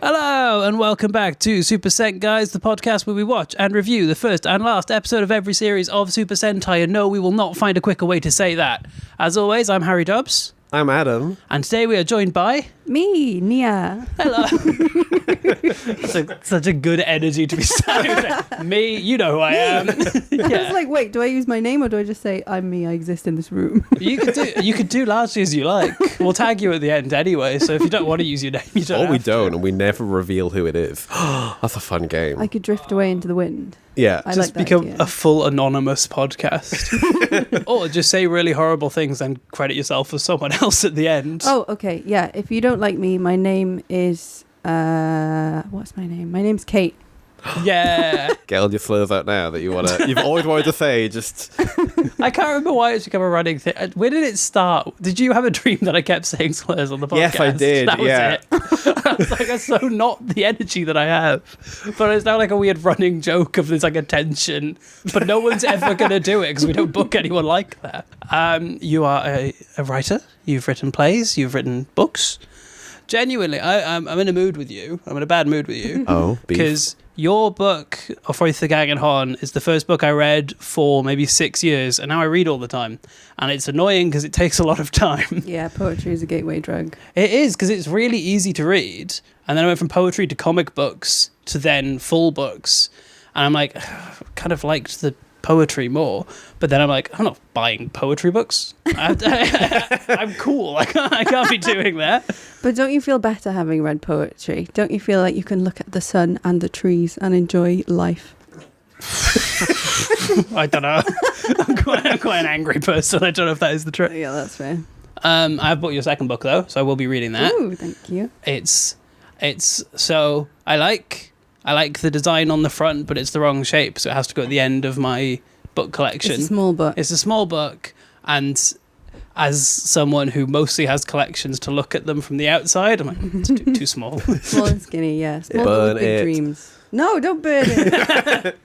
Hello and welcome back to Super Guys, the podcast where we watch and review the first and last episode of every series of Super Sentai, and no, we will not find a quicker way to say that. As always, I'm Harry Dobbs. I'm Adam. And today we are joined by... Me, Nia. Hello. Such a good energy to be saying. Me, you know who I am. Yeah. I was like, wait, do I use my name or do I just say, I'm me, I exist in this room? You could do largely as you like. We'll tag you at the end anyway, so if you don't want to use your name, you don't Or we have to. don't, and we never reveal who it is. That's a fun game. I could drift away into the wind. Yeah. I Just like that become idea. a full anonymous podcast. Or just say really horrible things and credit yourself as someone else at the end. Oh, okay, yeah. If you don't like me, my name is... what's my name? My name's Kate. Yeah. Get all your slurs out now that you've always wanted to say, just... I can't remember why it's become a running thing. Where did it start? Did you have a dream that I kept saying slurs on the podcast? Yes, I did, That was yeah. it. I was like, that's so not the energy that I have. But it's now like a weird running joke of there's like a tension. But no one's ever going to do it because we don't book anyone like that. You are a writer. You've written plays. You've written books. Genuinely, I'm in a mood with you. I'm in a bad mood with you. Oh, beef. Because your book, Offroith the Gang and Hon, is the first book I read for maybe 6 years, and now I read all the time. And it's annoying because it takes a lot of time. Yeah, poetry is a gateway drug. It is, because it's really easy to read. And then I went from poetry to comic books to then full books. And I'm like, I kind of liked the poetry more. But then I'm like, I'm not buying poetry books. I'm cool. I can't be doing that. But don't you feel better having read poetry? Don't you feel like you can look at the sun and the trees and enjoy life? I don't know. I'm quite an angry person. I don't know if that is the truth. Yeah, that's fair. I've bought your second book though, so I will be reading that. Ooh, thank you. It's so I like the design on the front, but it's the wrong shape, so it has to go at the end of my book collection. It's a small book. It's a small book, and as someone who mostly has collections to look at them from the outside, I'm like, it's too small. Small and skinny, yeah. Small but Burn with big it. dreams. No, don't burn it.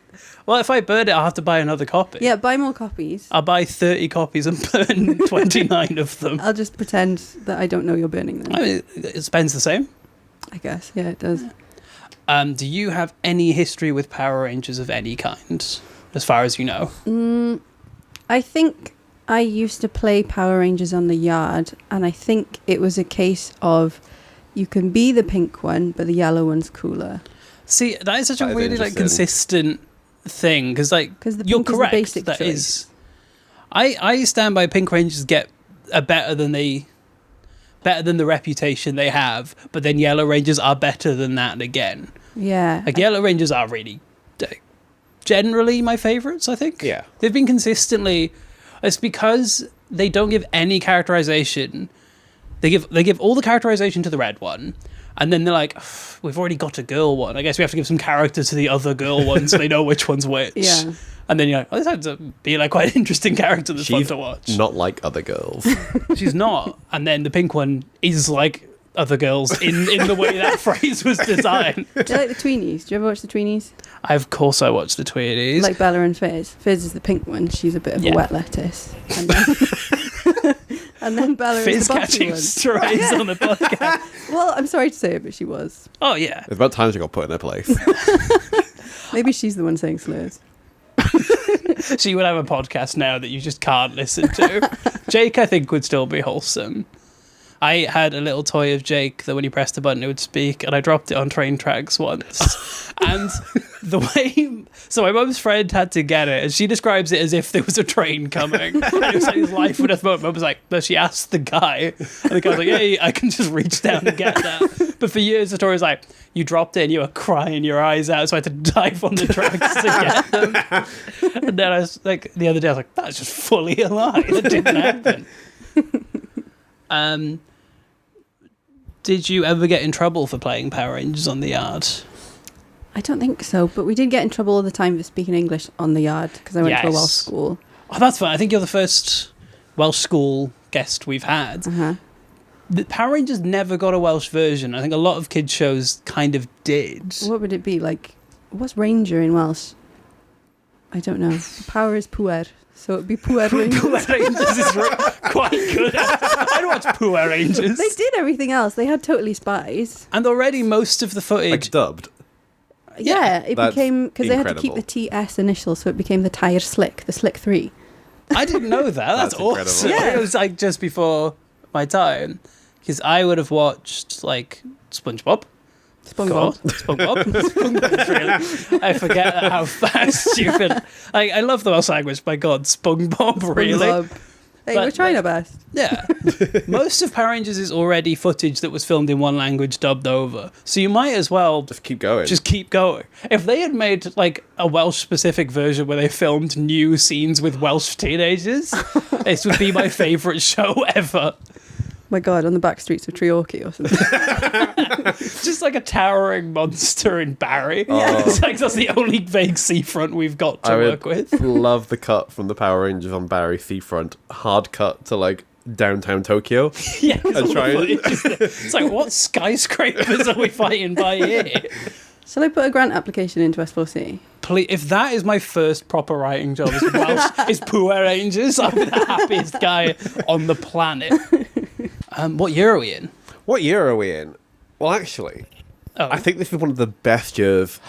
Well, if I burn it, I'll have to buy another copy. Yeah, buy more copies. I'll buy 30 copies and burn 29 of them. I'll just pretend that I don't know you're burning them. I mean, it spends the same. I guess, yeah, it does. Do you have any history with Power Rangers of any kind, as far as you know? I think I used to play Power Rangers on the yard, and I think it was a case of you can be the pink one, but the yellow one's cooler. See, that is such a That is really interesting. consistent thing, because the you're pink is the correct. basic That choice. is, I stand by Pink Rangers get a better than the reputation they have, but then Yellow Rangers are better than that again. Yeah. Like Yellow Rangers are really generally my favorites, I think. Yeah. They've been consistently. It's because they don't give any characterization. They give all the characterization to the red one, and then they're like, we've already got a girl one. I guess we have to give some character to the other girl one so they know which one's which. Yeah. And then you're like, oh, this has to be like quite an interesting character that's fun She's to watch. not like other girls. She's not. And then the pink one is like other girls in the way that phrase was designed. Do you like the Tweenies? Do you ever watch the Tweenies? Of course I watched the Tweenies. Like Bella and Fizz. Fizz is the pink one. She's a bit of Yeah. a wet lettuce. And then, and then Bella Fizz is the bossy catching one. strays on the podcast. Well, I'm sorry to say it, but she was. Oh, yeah. It's about time she got put in her place. Maybe she's the one saying slurs. So you would have a podcast now that you just can't listen to. Jake, I think, would still be wholesome. I had a little toy of Jake that when you pressed the button it would speak, and I dropped it on train tracks once. And the way... So my mum's friend had to get it, and she describes it as if there was a train coming. And it was like his life would have moment. Mum was like, but she asked the guy, and the guy was like, yeah, I can just reach down and get that. But for years the story was like, you dropped it and you were crying your eyes out, so I had to dive on the tracks to get them. And then I was like, the other day I was like, that's just fully a lie. That didn't happen. Did you ever get in trouble for playing Power Rangers on the yard? I don't think so, but we did get in trouble all the time for speaking English on the yard because I went to a Yes. Welsh school. Oh, that's fun. I think you're the first Welsh school guest we've had. Uh-huh. The Power Rangers never got a Welsh version. I think a lot of kids' shows kind of did. What would it be like? What's Ranger in Welsh? I don't know. The power is puer, so it'd be Puer Rangers. Power Rangers is quite good. I'd watch Power Rangers. They did everything else. They had Totally Spies. And already most of the footage... Like dubbed. Yeah, it That's became... Because they had to keep incredible. the TS initial, so it became the Tire Slick, the Slick 3. I didn't know that. That's incredible. awesome. Yeah. It was like just before my time. Because I would have watched like SpongeBob. SpongeBob. SpongeBob, really. I forget how stupid. I love the Welsh language. My God, SpongeBob, really. SpongeBob. Hey, But, we're trying our best. Yeah. Most of Power Rangers is already footage that was filmed in one language dubbed over. So you might as well Just keep going. just keep going. If they had made like a Welsh specific version where they filmed new scenes with Welsh teenagers, this would be my favourite show ever. My God, on the back streets of Treorchy or something. Just like a towering monster in Barry. Yeah. It's like that's the only vague seafront we've got to I work would with. love the cut from the Power Rangers on Barry Seafront. Hard cut to like downtown Tokyo. Yeah, it's, all the try and- footage. It's like, what skyscrapers are we fighting by here? Shall I put a grant application into S4C? Please, if that is my first proper writing job as Welsh, is Power Rangers, I'm the happiest guy on the planet. What year are we in? What year are we in? Well, actually, Oh, I think this is one of the best years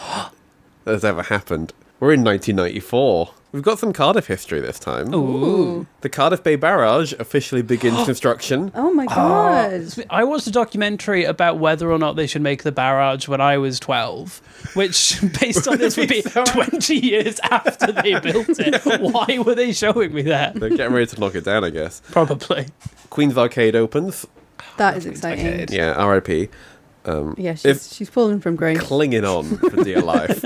that has ever happened. We're in 1994. We've got some Cardiff history this time. Ooh. The Cardiff Bay Barrage officially begins construction. Oh my God. I watched a documentary about whether or not they should make the barrage when I was 12, which, based on this, would be 20 years after they built it. Why were they showing me that? They're getting ready to knock it down, I guess. Probably. Queen's Arcade opens. That is exciting. Arcade. Yeah, RIP. Yeah, If- she's fallen from grace. Clinging on for dear life.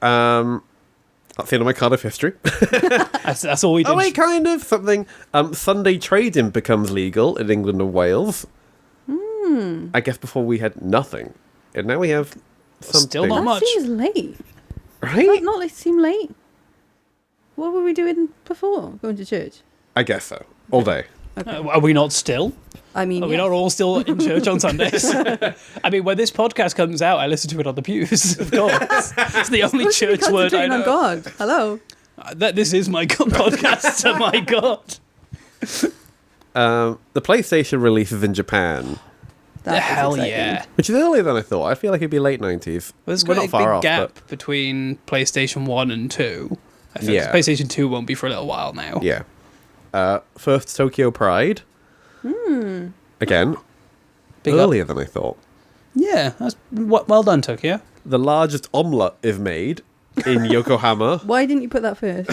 That's the end of my Cardiff history. That's all we did. Oh, wait, kind of. Something. Sunday trading becomes legal in England and Wales. I guess before we had nothing. And now we have something. Still not That much. seems late. Right? Does that not seem late? What were we doing before going to church? I guess so. All day. Are we not still? I mean, Are we yes. not all still in church on Sundays? I mean, when this podcast comes out, I listen to it on the pews, of course. It's the only Supposed to be church word I concentrating on know. God. Hello. This is my podcast, oh my God. The PlayStation releases in Japan, That is Hell exciting. yeah. which is earlier than I thought. I feel like it'd be late 90s. There's We're quite not a far big off, gap between PlayStation 1 and 2. I think Yeah. PlayStation 2 won't be for a little while now. Yeah. First Tokyo Pride. Again, Big up. earlier than I thought. Yeah, that's well done, Tokyo. The largest omelette is made in Yokohama. Why didn't you put that first?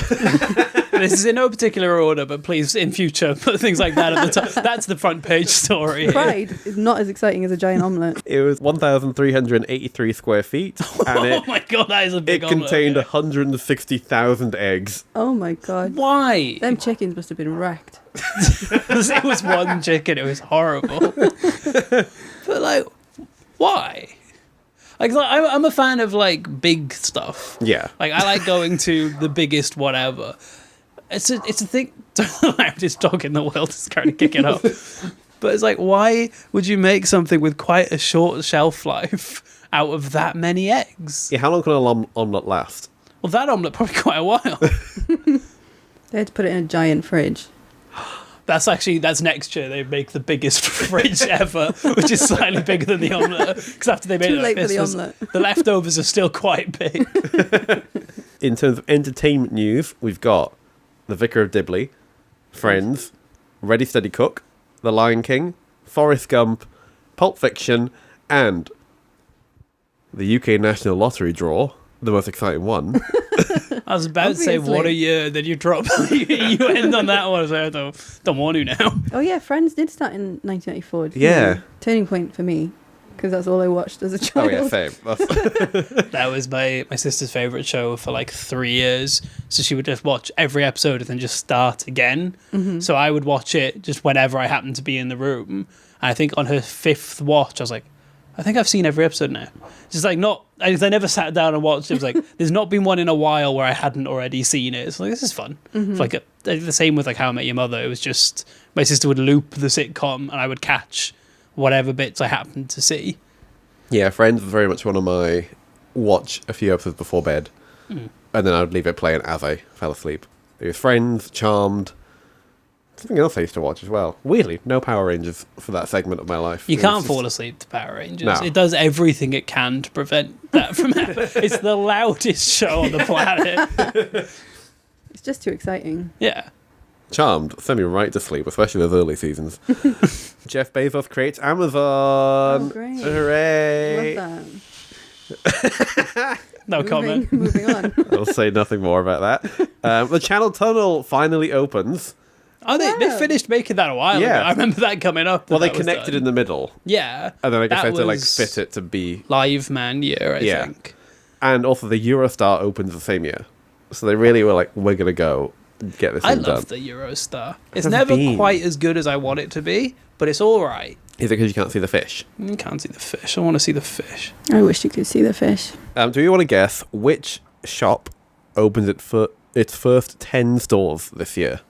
This is in no particular order, but please, in future, put things like that at the top. That's the front page story. Pride is not as exciting as a giant omelette. It was 1,383 square feet, and Oh my God, that is a it big omelette. contained 160,000 eggs. Oh my God. Why? Them chickens must have been wrecked. It was one chicken. It was horrible. But like, why? Like, I'm a fan of like big stuff. Yeah. Like, I like going to the biggest whatever. It's a thing. The loudest dog in the world is currently kicking up. But it's like, why would you make something with quite a short shelf life out of that many eggs? Yeah, how long can an omelette last? Well, that omelette probably quite a while. They had to put it in a giant fridge. That's next year. They make the biggest fridge ever, which is slightly bigger than the omelette. Because after they made Too it like late for this, the omelette. the leftovers are still quite big. In terms of entertainment news, we've got The Vicar of Dibley, Friends, Ready Steady Cook, The Lion King, Forrest Gump, Pulp Fiction, and the UK National Lottery draw, the most exciting one. I was about to say, what a Obviously. year, then you drop, you end on that one. I was like, I don't want to now. Oh yeah, Friends did start in 1994. didn't Yeah. they? Turning point for me, because that's all I watched as a Oh child. yeah, same. That's- That was my sister's favourite show for like 3 years. So she would just watch every episode and then just start again. So I would watch it just whenever I happened to be in the room. And I think on her 5th watch, I was like, I think I've seen every episode now. Just like I never sat down and watched it. It was like, there's not been one in a while where I hadn't already seen it. So like, this is fun. It's like the same with like How I Met Your Mother. It was just, my sister would loop the sitcom and I would catch whatever bits I happened to see. yeah, Friends was very much one of my watch a few episodes before bed. and then I would leave it playing as I fell asleep. It was Friends, Charmed, something else I used to watch as well. Weirdly, no Power Rangers for that segment of my life. You It can't was fall asleep to Power Rangers. No. It does everything it can to prevent that from happening. It's the loudest show on the planet. It's just too exciting. Yeah. Charmed sent me right to sleep, especially those early seasons. Jeff Bezos creates Amazon. Oh, great. Hooray! Love No that. comment. Moving on. I'll say nothing more about that. The Channel Tunnel finally opens. Oh, they Wow. finished making that a while Yeah. ago. I remember that coming up. Well, they that was connected done. in the middle, Yeah. and then I guess That they had to like was fit it to be. Live Man year, I Yeah. think. And also, the Eurostar opens the same year, so they really were like, "We're gonna go get this I thing love done." the Eurostar. It's I've never been. quite as good as I want it to be, but it's all right. Is it because you can't see the fish? You can't see the fish. I want to see the fish. I wish you could see the fish. Do you want to guess which shop opens its first 10 stores this year?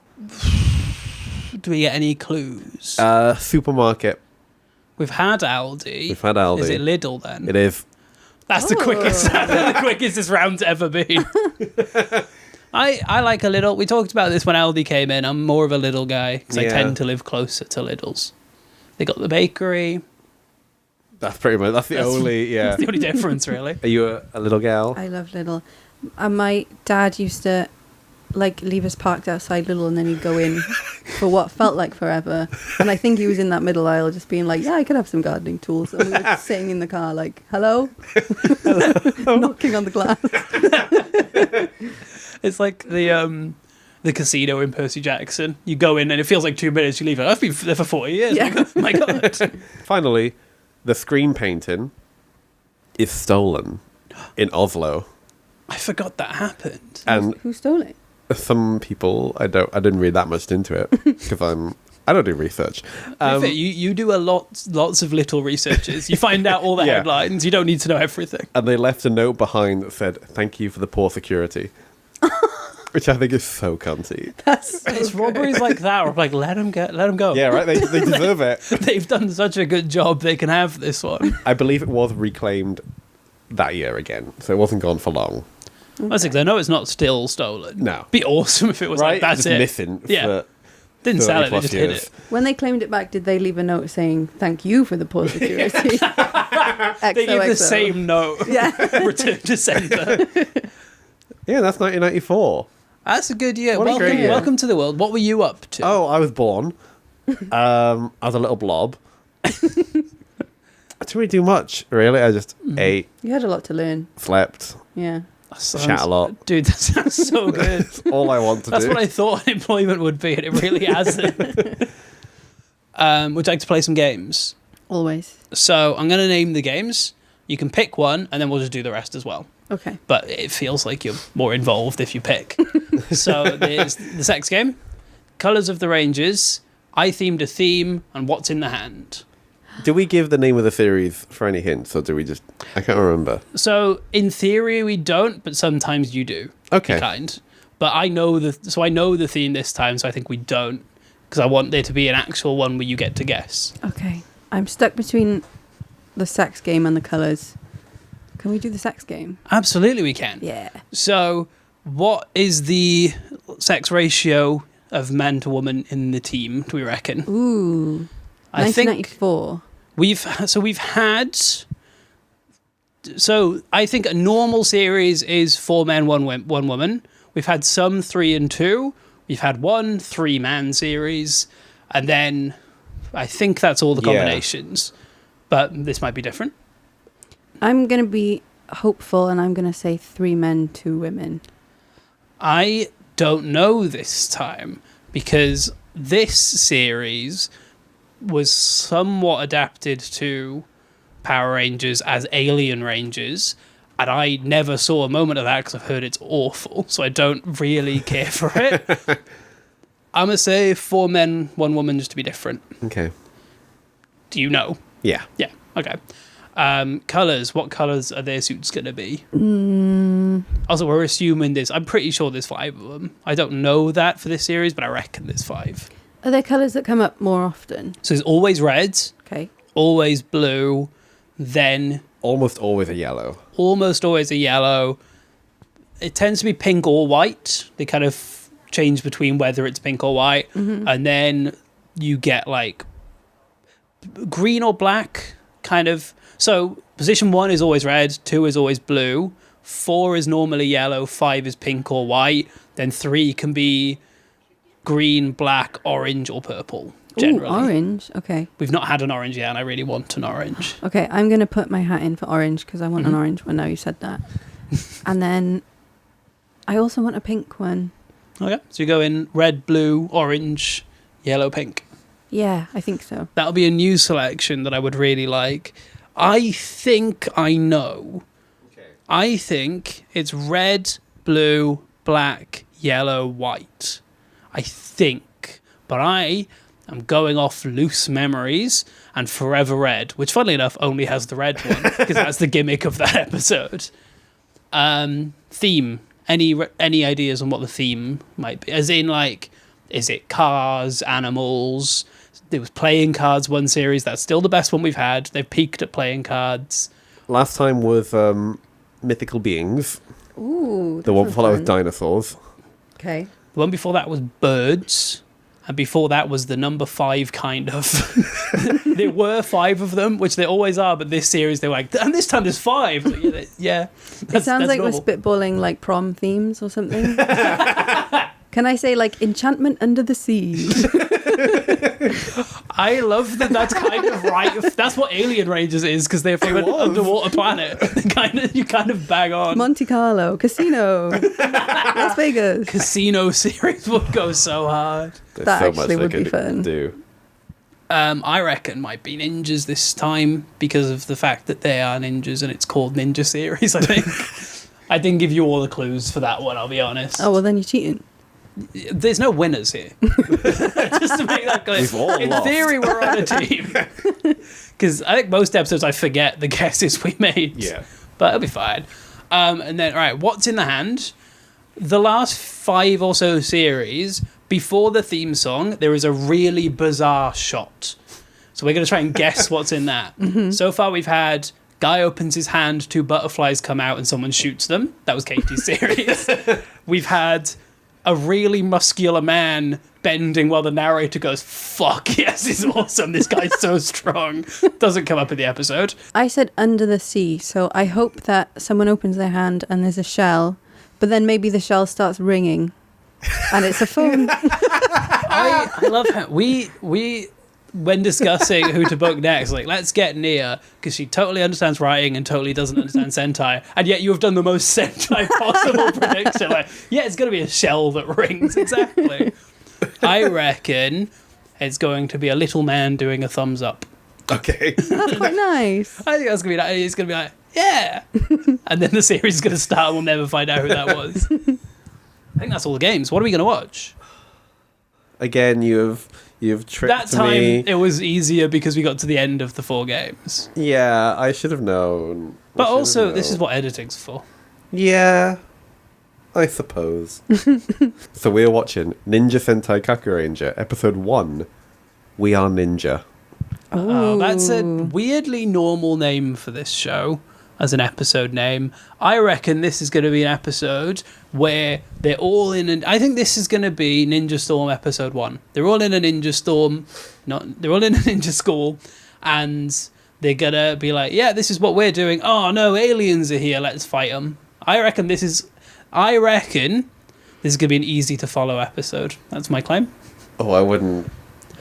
Do we get any clues? Supermarket. We've had Aldi. We've had Aldi. Is it Lidl then? It is. That's the quickest. The quickest this round's ever been. I like a Lidl. We talked about this when Aldi came in. I'm more of a Lidl guy because I Yeah. tend to live closer to Lidl's. They got the bakery. That's pretty much. That's the only. Yeah. That's the only difference, really. Are you a little gal? I love Lidl. And my dad used to leave us parked outside Lidl, and then he'd go in for what felt like forever. And I think he was in that middle aisle just being like, yeah, I could have some gardening tools. And we were just sitting in the car like, hello? Knocking on the glass. It's like the casino in Percy Jackson. You go in and it feels like 2 minutes. You leave it. I've been there for 40 years. Yeah. My God. Finally, the screen painting is stolen in Oslo, I forgot that happened. and Who stole it? some people I didn't read that much into it because I don't do research. You do lots of little researches. You find out all the Yeah. headlines. You don't need to know everything. And they left a note behind that said, "Thank you for the poor security," which I think is so cunty. That's so It's good. robberies like that. Or like, let them go. Yeah, right. They deserve it. They've done such a good job. They can have this one. I believe it was reclaimed that year again, so it wasn't gone for long. That's because I know it's not still stolen. No. Be awesome if it was Right? like that's Just it. missing. Yeah. For Didn't sell 30 it. They plus just hid years. it. When they claimed it back, did they leave a note saying, thank you for the poor security? They gave the same note. Yeah. Return to sender. Yeah, that's 1994. That's a good year. What a great year. Welcome to the world. What were you up to? Oh, I was born. I was a little blob. I didn't really do much, really. I just ate, You had a lot to learn. slept, Yeah. That sounds- chat a lot. Dude, that sounds so good. All I want to That's do. what I thought unemployment would be, and it really hasn't. Would you like to play some games? Always. So I'm going to name the games. You can pick one, and then we'll just do the rest as well. Okay. But it feels like you're more involved if you pick. So there's the sex game, Colours of the Ranges, I themed a theme, and What's in the Hand. Do we give the name of the series for any hints, or do we just... I can't remember. So in theory we don't, but sometimes you do. Okay. Kind. But I know the theme this time, so I think we don't, because I want there to be an actual one where you get to guess. Okay. I'm stuck between the sex game and the colours. Can we do the sex game? Absolutely we can. Yeah. So what is the sex ratio of man to woman in the team, do we reckon? Ooh. I think 1994. I think a normal series is 4 men, 1 woman. We've had some 3 and 2. We've had 1 3-man series, and then I think that's all the Yeah. combinations. But this might be different. I'm going to be hopeful, and I'm going to say 3 men, 2 women. I don't know this time, because this series was somewhat adapted to Power Rangers as Alien Rangers, and I never saw a moment of that because I've heard it's awful, so I don't really care for it. I'm going to say 4 men, 1 woman, just to be different. Okay. Do you know? Yeah. Yeah, okay. Colours, what colours are their suits going to be? Also, we're assuming I'm pretty sure there's 5 of them. I don't know that for this series, but I reckon there's 5. Are there colours that come up more often? So there's always red, Okay. always blue, then Almost always a yellow. almost always a yellow. it tends to be pink or white. They kind of change between whether it's pink or white. And then you get like green or black kind of. So position 1 is always red, 2 is always blue, 4 is normally yellow, 5 is pink or white, then 3 can be green, black, orange, or purple. Generally. Ooh, orange. Okay. We've not had an orange yet, and I really want an orange. Okay, I'm going to put my hat in for orange because I want an orange one now you said that. And then I also want a pink one. Okay, so you go in red, blue, orange, yellow, pink. Yeah, I think so. That'll be a new selection that I would really like. I think I know. Okay. I think it's red, blue, black, yellow, white. I think. But I am going off loose memories and Forever Red, which funnily enough only has the red one because that's the gimmick of that episode. Theme. Any ideas on what the theme might be? As in, like, is it cars, animals? There was playing cards one series. That's still the best one we've had. They've peaked at playing cards. Last time was mythical beings. Ooh. The one before that was dinosaurs. Okay. The one before that was birds. And before that was the number 5 kind of. There were 5 of them, which there always are, but this series they were like, and this time there's 5. Like, yeah. It sounds like normal. we're spitballing like prom themes or something. Can I say like enchantment under the sea? I love that that's kind of right. That's what Alien Rangers is, because they're from an underwater planet. You kind of bang on. Monte Carlo, casino, Las Vegas. Casino series would go so hard. There's That so actually much would they be could fun. do. I reckon might be ninjas this time because of the fact that they are ninjas and it's called Ninja Series, I think. I didn't give you all the clues for that one, I'll be honest. Oh, well then you're cheating. There's no winners here. Just to make that clear. We've all In lost. theory, we're on a team. Because I think most episodes I forget the guesses we made. Yeah. But it'll be fine. And then, all right, what's in the hand? The last 5 or so series, before the theme song, there is a really bizarre shot. So we're going to try and guess what's in that. So far, we've had guy opens his hand, 2 butterflies come out, and someone shoots them. That was Katie's series. We've had a really muscular man bending while the narrator goes, fuck, yes, it's awesome. This guy's so strong. Doesn't come up in the episode. I said under the sea, so I hope that someone opens their hand and there's a shell, but then maybe the shell starts ringing and it's a phone. I love how we when discussing who to book next, like, let's get Nia, because she totally understands writing and totally doesn't understand Sentai, and yet you have done the most Sentai possible prediction. Like, yeah, it's going to be a shell that rings. Exactly. I reckon it's going to be a little man doing a thumbs up. Okay. That's quite nice. I think that's going to be like, it's going to be like, yeah. And then the series is going to start and we'll never find out who that was. I think that's all the games. What are we going to watch? Again, you've tricked That time, me. it was easier because we got to the end of the 4 games. Yeah, I should have known. But also, this is what editing's for. Yeah, I suppose. So we're watching Ninja Sentai Kakuranger, episode 1. We Are Ninja. Oh, that's a Ooh. weirdly normal name for this show as an episode name. I reckon this is going to be an episode where they're all in I think this is going to be Ninja Storm episode 1. They're all in a ninja storm. They're all in a ninja school, and they're going to be like, yeah, this is what we're doing. Oh, no, aliens are here. Let's fight them. I reckon this is going to be an easy to follow episode. That's my claim. Oh, I wouldn't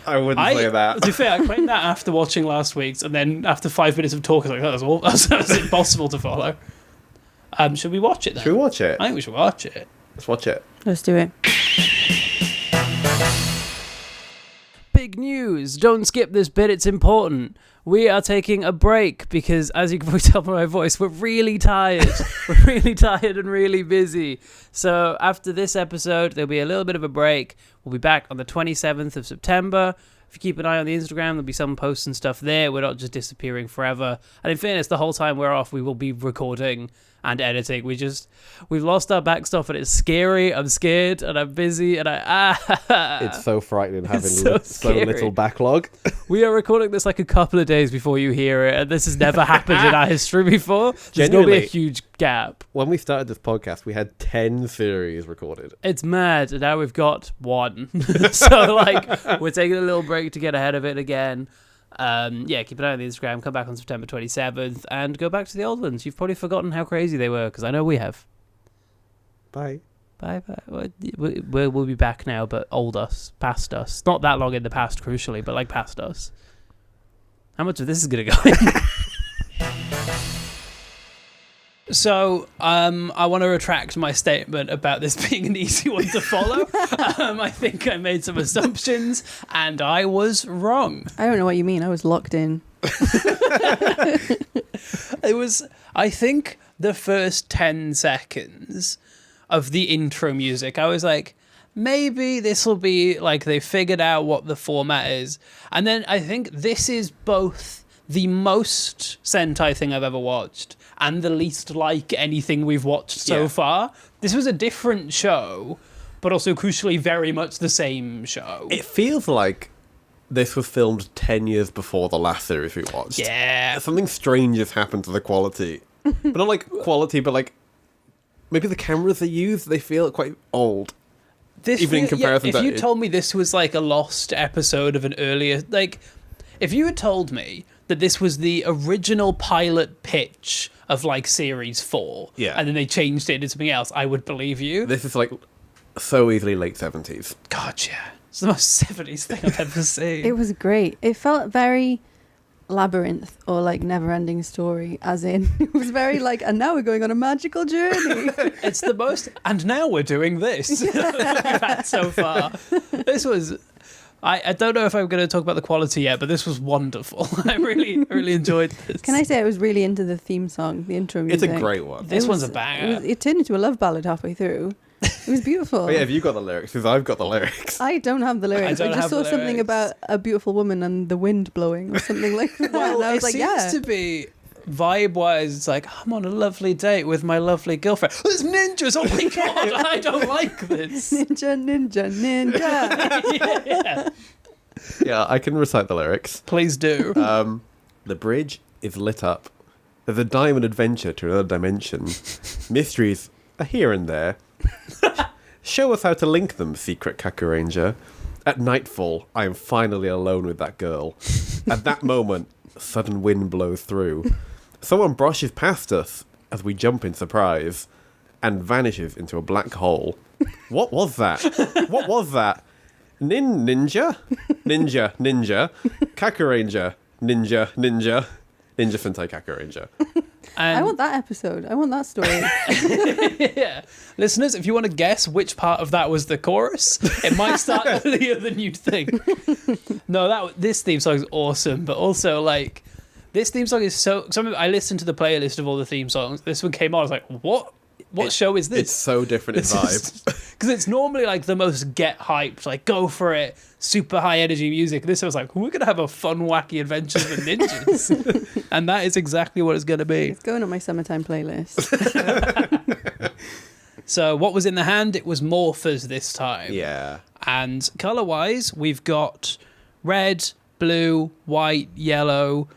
say that. To be fair, I claimed that after watching last week's, and then after 5 minutes of talk, I was like, oh, that's impossible to follow. Should we watch it then? Should we watch it? I think we should watch it. Let's watch it. Let's do it. Big news! Don't skip this bit, it's important. We are taking a break because, as you can probably tell by my voice, we're really tired. We're really tired and really busy. So after this episode, there'll be a little bit of a break. We'll be back on the 27th of September. If you keep an eye on the Instagram, there'll be some posts and stuff there. We're not just disappearing forever. And in fairness, the whole time we're off, we will be recording and editing. We've lost our back stuff, and it's scary. I'm scared, and I'm busy, and It's so frightening having so so little backlog. We are recording this like a couple of days before you hear it, and this has never happened in our history before. There's going to be a huge gap. When we started this podcast, we had 10 series recorded. It's mad, and now we've got one. So, like, we're taking a little break to get ahead of it again. Keep an eye on the Instagram, come back on September 27th, and go back to the old ones. You've probably forgotten how crazy they were, because I know we have. Bye. Bye. We'll be back now, but old us, past us. Not that long in the past, crucially, but like past us. How much of this is going to go in? So, I want to retract my statement about this being an easy one to follow. I think I made some assumptions, and I was wrong. I don't know what you mean. I was locked in. It was, I think, the first 10 seconds of the intro music. I was like, maybe this will be like they figured out what the format is. And then I think this is both the most Sentai thing I've ever watched and the least like anything we've watched so far. This was a different show, but also crucially very much the same show. It feels like this was filmed 10 years before the last series we watched. Yeah. Something strange has happened to the quality. But not like quality, but like maybe the cameras they use, they feel quite old. Even in comparison to... If you told me this was like a lost episode of an earlier... Like, if you had told me that this was the original pilot pitch of like series 4, and then they changed it into something else, I would believe you. This is like so easily late 70s. God, yeah. It's the most 70s thing I've ever seen. It was great. It felt very Labyrinth or like Never-Ending Story, as in it was very like, and now we're going on a magical journey. It's the most, and now we're doing this we've had so far. This was... I don't know if I'm going to talk about the quality yet, but this was wonderful. I really enjoyed this. Can I say I was really into the theme song, the intro music? It's a great one. This one's a banger. It turned into a love ballad halfway through. It was beautiful. Oh, yeah, have you got the lyrics? Because I've got the lyrics. I don't have the lyrics. I just saw something lyrics. about a beautiful woman and the wind blowing or something like that. Well, and I was like, seems to be... Vibe-wise, it's like, I'm on a lovely date with my lovely girlfriend. There's ninjas! Oh my god, I don't like this. Ninja. Yeah. Yeah, I can recite the lyrics. Please do. The bridge is lit up. There's a diamond adventure to another dimension. Mysteries are here and there. Show us how to link them, secret Kakuranger. At nightfall, I am finally alone with that girl. At that moment, a sudden wind blows through. Someone brushes past us as we jump in surprise and vanishes into a black hole. What was that? What was that? Ninja? Ninja. Kakuranger. Ninja. Ninja Sentai Kakuranger. I want that episode. I want that story. Yeah. Listeners, if you want to guess which part of that was the chorus, it might start earlier than you'd think. No, this theme song is awesome, but also, like, this theme song is so... I listened to the playlist of all the theme songs. This one came on, I was like, what show is this? It's so different in vibe. Because it's normally like the most get hyped, like go for it, super high energy music. This was like, we're going to have a fun, wacky adventures with ninjas. And that is exactly what it's going to be. It's going on my summertime playlist. So what was in the hand? It was Morphers this time. Yeah. And colour-wise, we've got red, blue, white, yellow,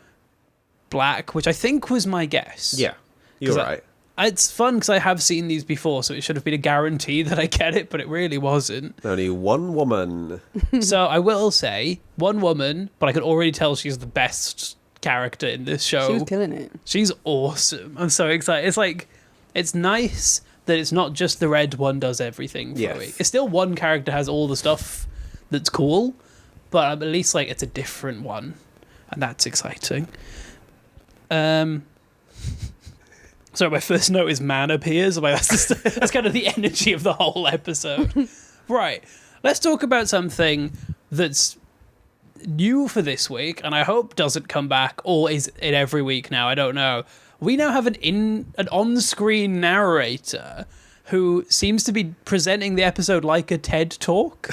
black, which I think was my guess. Yeah, you're right. It's fun because I have seen these before, so it should have been a guarantee that I get it, but it really wasn't. Only one woman. So I will say, one woman, but I can already tell she's the best character in this show. She was killing it. She's awesome. I'm so excited. It's like, it's nice that it's not just the red one does everything for me. It's still one character has all the stuff that's cool, but at least like it's a different one, and that's exciting. So my first note is man appears. Like, that's kind of the energy of the whole episode. Right. Let's talk about something that's new for this week, and I hope doesn't come back, or is it every week now? I don't know. We now have an on-screen narrator who seems to be presenting the episode like a TED Talk.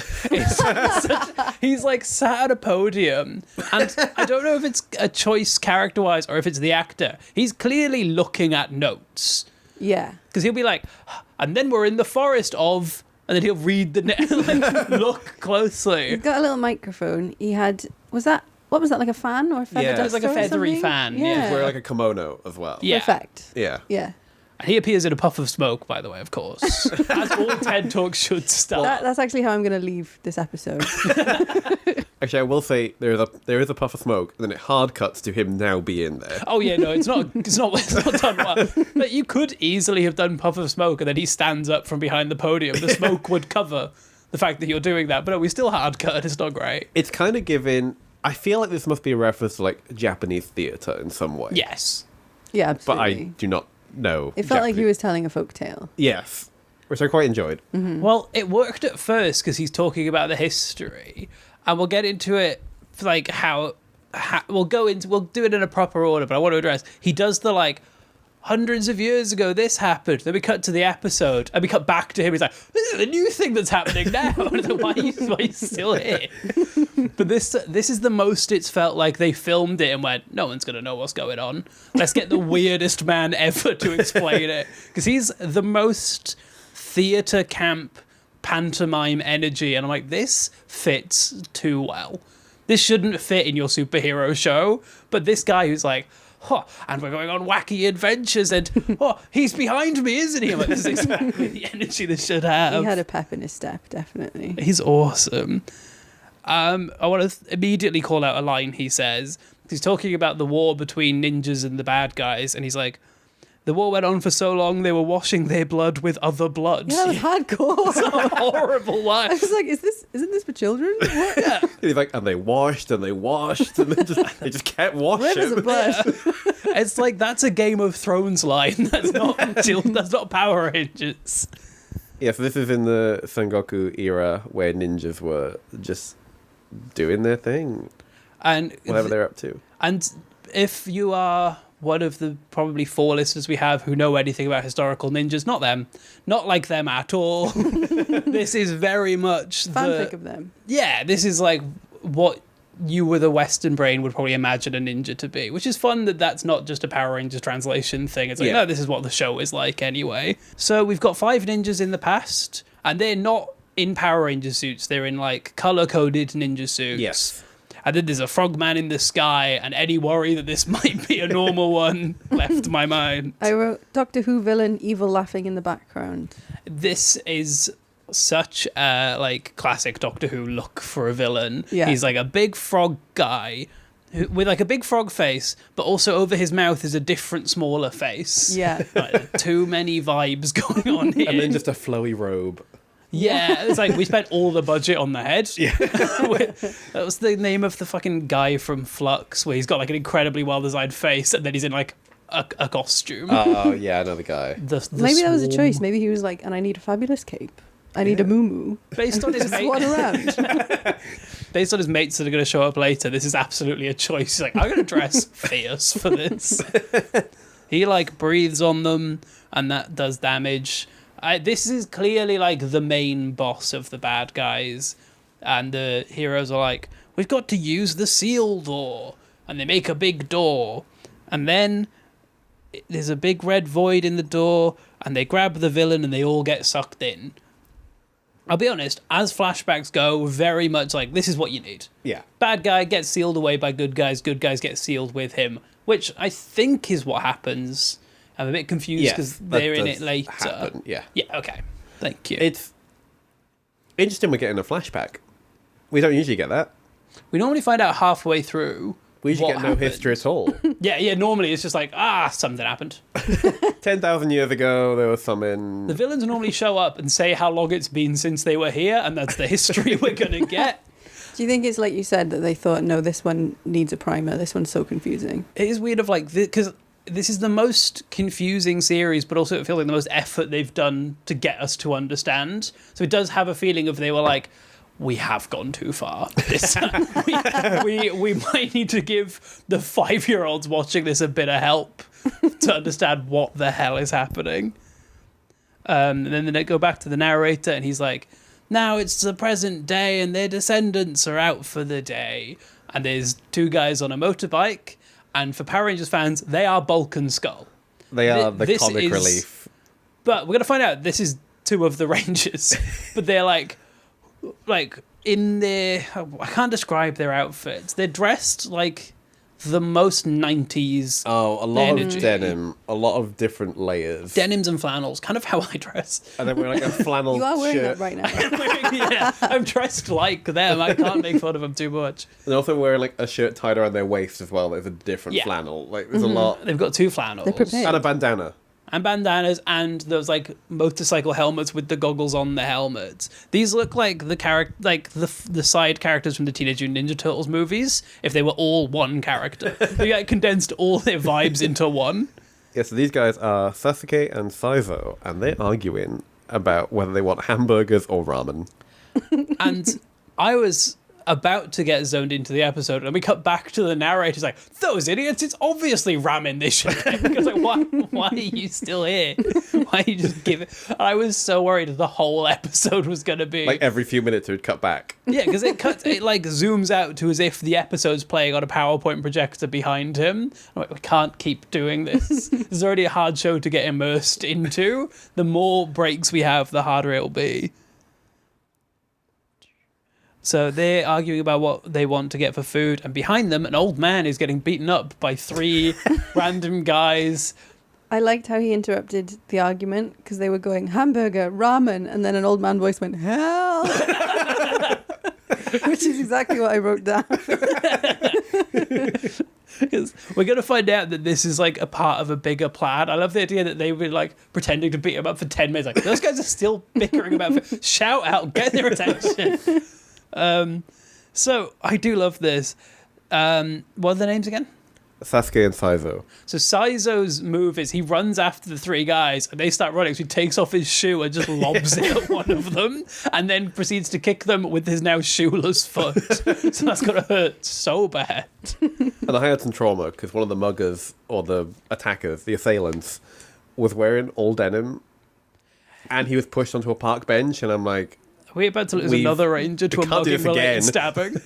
He's like sat at a podium, and I don't know if it's a choice character-wise or if it's the actor. He's clearly looking at notes. Yeah. Because he'll be like, and then we're in the forest of, and then he'll read the like, look closely. He's got a little microphone. He had, what was that, like a fan or a feather Yeah. It was like a duster or feathery something? fan, yeah. Yeah. Wear like a kimono as well. Yeah. Perfect. Yeah. Yeah. And he appears in a puff of smoke, by the way, of course. As all TED Talks should start. That's actually how I'm going to leave this episode. Actually, I will say there is a puff of smoke, and then it hard cuts to him now being there. Oh yeah, no, it's not done well. But you could easily have done puff of smoke, and then he stands up from behind the podium. The smoke would cover the fact that you're doing that. But no, we still hard cut. It's not great. It's kind of given. I feel like this must be a reference to like Japanese theatre in some way. Yes. Yeah, But I absolutely. do not know. It felt like he Japanese. was telling a folk tale. Yes, which I quite enjoyed. Well, it worked at first because he's talking about the history, and we'll get into it like how we'll do it in a proper order. But I want to address he does the like hundreds of years ago this happened. Then we cut to the episode, and we cut back to him. He's like, "This is a new thing that's happening now." And it's like, why are you still here? But this is the most it's felt like they filmed it and went, no one's gonna know what's going on. Let's get the weirdest man ever to explain it, because he's the most theatre camp pantomime energy, and I'm like, this fits too well. This shouldn't fit in your superhero show, but this guy who's like, oh, and we're going on wacky adventures, and oh, he's behind me, isn't he? I'm like, this is exactly the energy this should have. He had a pep in his step, definitely. He's awesome. I want to immediately call out a line he says. He's talking about the war between ninjas and the bad guys, and he's like, the war went on for so long they were washing their blood with other blood. Yeah, that was hardcore. It's a horrible line. I was like, isn't this for children? What? Yeah. He's like, and they washed, and they just kept washing. Rivers of blood. It's like, that's a Game of Thrones line. That's not Power Rangers. Yeah, so this is in the Sengoku era where ninjas were just doing their thing, And whatever they're up to. And if you are one of the probably 4 listeners we have who know anything about historical ninjas, not like them at all. This is very much Fanfic of them. Yeah, this is like what you with a Western brain would probably imagine a ninja to be, which is fun that that's not just a Power Rangers translation thing. It's like, Yeah. no, this is what the show is like anyway. So we've got 5 ninjas in the past, and they're not in Power Ranger suits. They're in like color-coded ninja suits. Yes. And then there's a frogman in the sky, and any worry that this might be a normal one left my mind. I wrote Doctor Who villain, evil laughing in the background. This is such a like classic Doctor Who look for a villain. Yeah. He's like a big frog guy with like a big frog face, but also over his mouth is a different, smaller face. Yeah. Like, too many vibes going on here. And then just a flowy robe. Yeah, it's like we spent all the budget on the head. Yeah. That was the name of the fucking guy from Flux, where he's got like an incredibly well-designed face, and then he's in like a costume. Oh, yeah, another guy. The Maybe that was a swarm. choice. Maybe he was like, and I need a fabulous cape. I need a moo Based on his Swat around. based on his mates that are going to show up later, this is absolutely a choice. He's like, I'm going to dress fierce for this. He like breathes on them, and that does damage. This is clearly like the main boss of the bad guys, and the heroes are like, we've got to use the seal door, and they make a big door, and then there's a big red void in the door, and they grab the villain, and they all get sucked in. I'll be honest, as flashbacks go, very much like, this is what you need. Yeah. Bad guy gets sealed away by good guys get sealed with him, which I think is what happens. I'm a bit confused Yes, because that they're in does it later. happen, yeah. Yeah, okay. Thank you. It's interesting we're getting a flashback. We don't usually get that. We normally find out halfway through. We usually what get no happened. history at all. Yeah, normally it's just like, something happened. 10,000 years ago, there was something. The villains normally show up and say how long it's been since they were here, and that's the history we're going to get. Do you think it's like you said that they thought, no, this one needs a primer. This one's so confusing. It is weird of like, because this is the most confusing series, but also it feels like the most effort they've done to get us to understand. So it does have a feeling of they were like, we have gone too far. This, we might need to give the 5-year-olds watching this a bit of help to understand what the hell is happening. And then they go back to the narrator, and he's like, now it's the present day, and their descendants are out for the day. And there's 2 guys on a motorbike, and for Power Rangers fans, they are Bulk and Skull. They are the This comic is- relief. But we're gonna find out this is two of the Rangers, but they're like in their, I can't describe their outfits. They're dressed like the most 90s. Oh, a lot energy. of denim, a lot of different layers. Denims and flannels, kind of how I dress. And then we're like a flannel You are wearing shirt. that right now. Yeah, I'm dressed like them. I can't make fun of them too much. And also wearing like a shirt tied around their waist as well. There's a different Yeah. flannel. Like there's a lot. They've got two flannels. They're prepared. And a bandana. And bandanas, and those like motorcycle helmets with the goggles on the helmets. These look like the side characters from the Teenage Mutant Ninja Turtles movies. If they were all one character, they like condensed all their vibes into one. Yeah, so these guys are Sasuke and Saizo, and they're arguing about whether they want hamburgers or ramen. And I was about to get zoned into the episode, and we cut back to the narrator's like, those idiots, it's obviously ramen they should get. Because like, why are you still here? Why are you just give it? I was so worried the whole episode was going to be... Like every few minutes it would cut back. Yeah, because it like zooms out to as if the episode's playing on a PowerPoint projector behind him. I'm like, we can't keep doing this. This is already a hard show to get immersed into. The more breaks we have, the harder it'll be. So they're arguing about what they want to get for food, and behind them, an old man is getting beaten up by three random guys. I liked how he interrupted the argument because they were going hamburger, ramen, and then an old man voice went, hell! Which is exactly what I wrote down. Because we're going to find out that this is like a part of a bigger plan. I love the idea that they were like pretending to beat him up for 10 minutes. Like, those guys are still bickering about food. Shout out, get their attention. So I do love this. What are the names again? Sasuke and Saizo. So Saizo's move is he runs after the three guys, and they start running. So he takes off his shoe and just lobs it at one of them, and then proceeds to kick them with his now shoeless foot. So that's got to hurt so bad. And I had some trauma because one of the muggers, or the attackers, the assailants, was wearing all denim, and he was pushed onto a park bench, and I'm like... Are we about to lose another ranger to a mugging-related stabbing?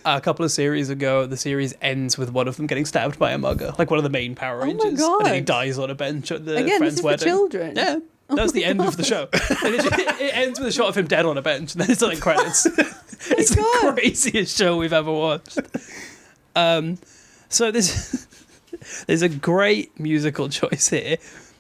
A couple of series ago, the series ends with one of them getting stabbed by a mugger, like one of the main Power Rangers. Oh my God. And then he dies on a bench at the Again, friend's this is wedding. for children. Yeah, that's the end of the show. And it ends with a shot of him dead on a bench, and then it's like credits. It's the craziest show we've ever watched. So there's a great musical choice here.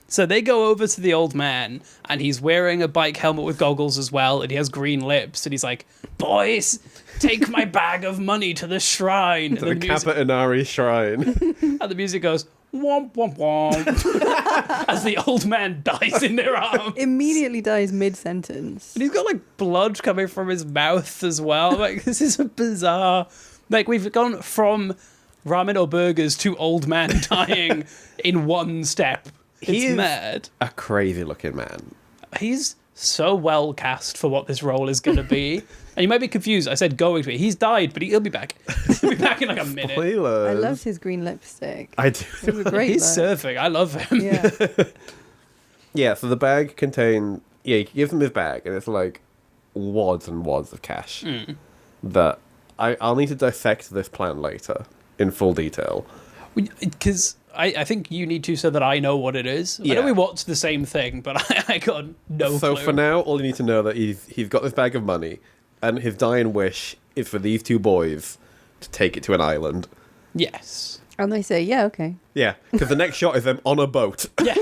So they go over to the old man, and he's wearing a bike helmet with goggles as well, and he has green lips, and he's like, boys, take my bag of money to the shrine. To the Kappa Inari shrine. And the music goes, womp, womp, womp, as the old man dies in their arms. Immediately dies mid-sentence. And he's got, like, blood coming from his mouth as well. Like, this is a bizarre... Like, we've gone from ramen or burgers to old man dying in one step. It's mad. A crazy looking man. He's so well cast for what this role is going to be. And you might be confused. I said going to be. He's died, but he'll be back. He'll be back in like a minute. Spoilers. I loved his green lipstick. I do. It was a great He's look. surfing. I love him. Yeah. Yeah, so the bag contained... Yeah, he gives him his bag, and it's like wads and wads of cash. That I'll need to dissect this plan later in full detail. Because I think you need to so that I know what it is. I know we watched the same thing, but I got no So clue. for now, all you need to know that he's got this bag of money, and his dying wish is for these two boys to take it to an island. Yes. And they say, yeah, okay. Yeah, because the next shot is them on a boat. Yeah.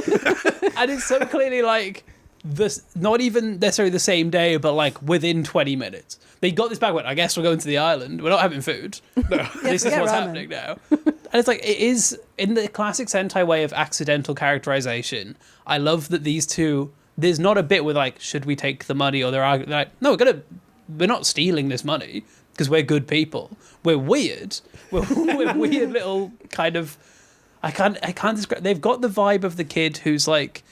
And it's so clearly like this, not even necessarily the same day, but like within 20 minutes. They got this bag, went, I guess we're going to the island. We're not having food. No. This is what's happening now. And it's like, it is, in the classic Sentai way of accidental characterization, I love that these two, there's not a bit with like, should we take the money, or they're like, no, we're not stealing this money because we're good people. We're weird. We're weird little kind of, I can't describe, they've got the vibe of the kid who's like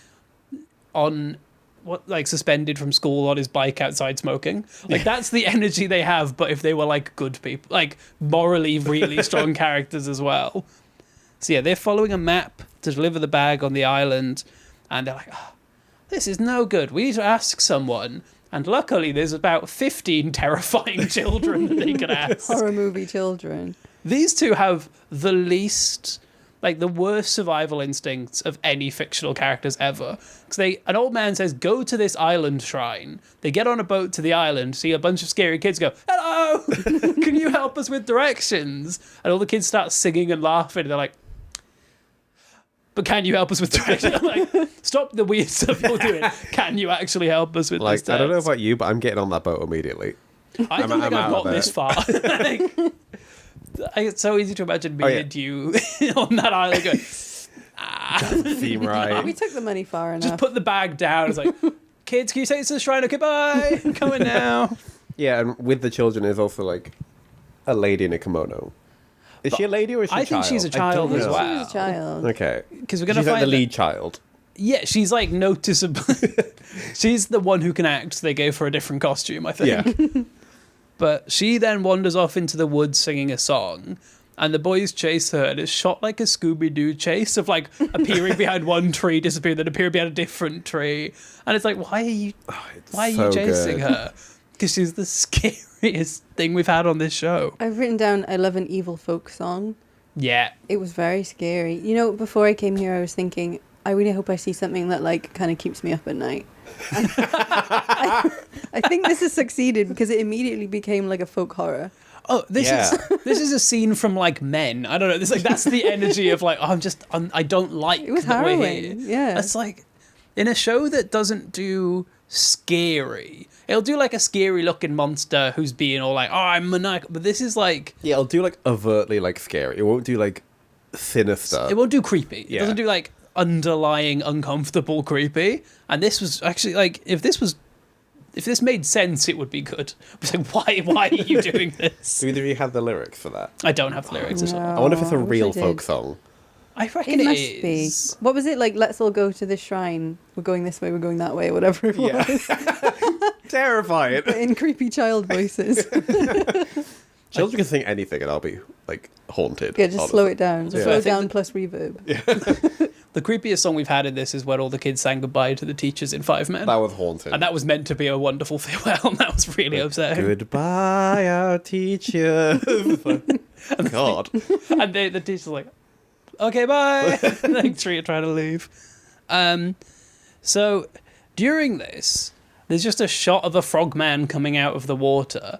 suspended from school on his bike outside smoking. Like, that's the energy they have, but if they were like good people, like morally really strong characters as well. So yeah, they're following a map to deliver the bag on the island, and they're like, oh, this is no good. We need to ask someone. And luckily there's about 15 terrifying children that they could ask. Horror movie children. These two have the least like the worst survival instincts of any fictional characters ever. Because an old man says, "Go to this island shrine." They get on a boat to the island, see a bunch of scary kids go, "Hello, can you help us with directions?" And all the kids start singing and laughing. And they're like, "But can you help us with directions?" I'm like, stop the weird stuff you're doing. Can you actually help us with this Like, text? I don't know about you, but I'm getting on that boat immediately. I don't think I'm I've out of got this far. It's so easy to imagine me and you on that island going, Theme right. We took the money far enough. just put the bag down. It's like, "Kids, can you take us to the shrine? Okay, bye. I'm coming now." Yeah, and with the children is also like a lady in a kimono. Is she a lady or is she a I child? think she's a I child don't as know. well. She was a child. Okay. Because we're going to She's like find the lead child. Yeah, she's like noticeable. She's the one who can act. So they go for a different costume, I think. Yeah. But she then wanders off into the woods singing a song, and the boys chase her, and it's shot like a Scooby-Doo chase of like appearing behind one tree, disappearing, then appearing behind a different tree. And it's like, why are you so chasing good. her? Because she's the scariest thing we've had on this show. I've written down, I love an evil folk song. Yeah. It was very scary. You know, before I came here, I was thinking, I really hope I see something that like kind of keeps me up at night. I think this has succeeded because it immediately became like a folk horror. Oh, this Yeah. is a scene from like Men. I don't know. This like that's the energy of like, oh, I don't like It was that we're harrowing. here. Yeah. It's like in a show that doesn't do scary. It'll do like a scary looking monster who's being all like, "Oh, I'm maniacal," but this is like Yeah, it'll do like overtly like scary. It won't do like sinister. it won't do creepy. It Yeah. doesn't do like underlying uncomfortable creepy. And this was actually like if this made sense, it would be good. It's like, why are you doing this? Do either of you have the lyrics for that? I don't have the lyrics at all. I wonder if it's a I wish real I did. folk song. I reckon It it must is. be. What was it like? Let's all go to the shrine. We're going this way. We're going that way. Whatever it Yeah. was. Terrifying. But in creepy child voices. Children can sing anything and I'll be like haunted. Yeah, just honestly. slow it down. So Yeah. slow I it think down plus reverb. The creepiest song we've had in this is when all the kids sang goodbye to the teachers in Five Men. That was haunting. And that was meant to be a wonderful farewell, and that was really upsetting. Goodbye, our teacher. God. And the teacher's like, "Okay, bye." Like trying to leave. So during this, there's just a shot of a frogman coming out of the water.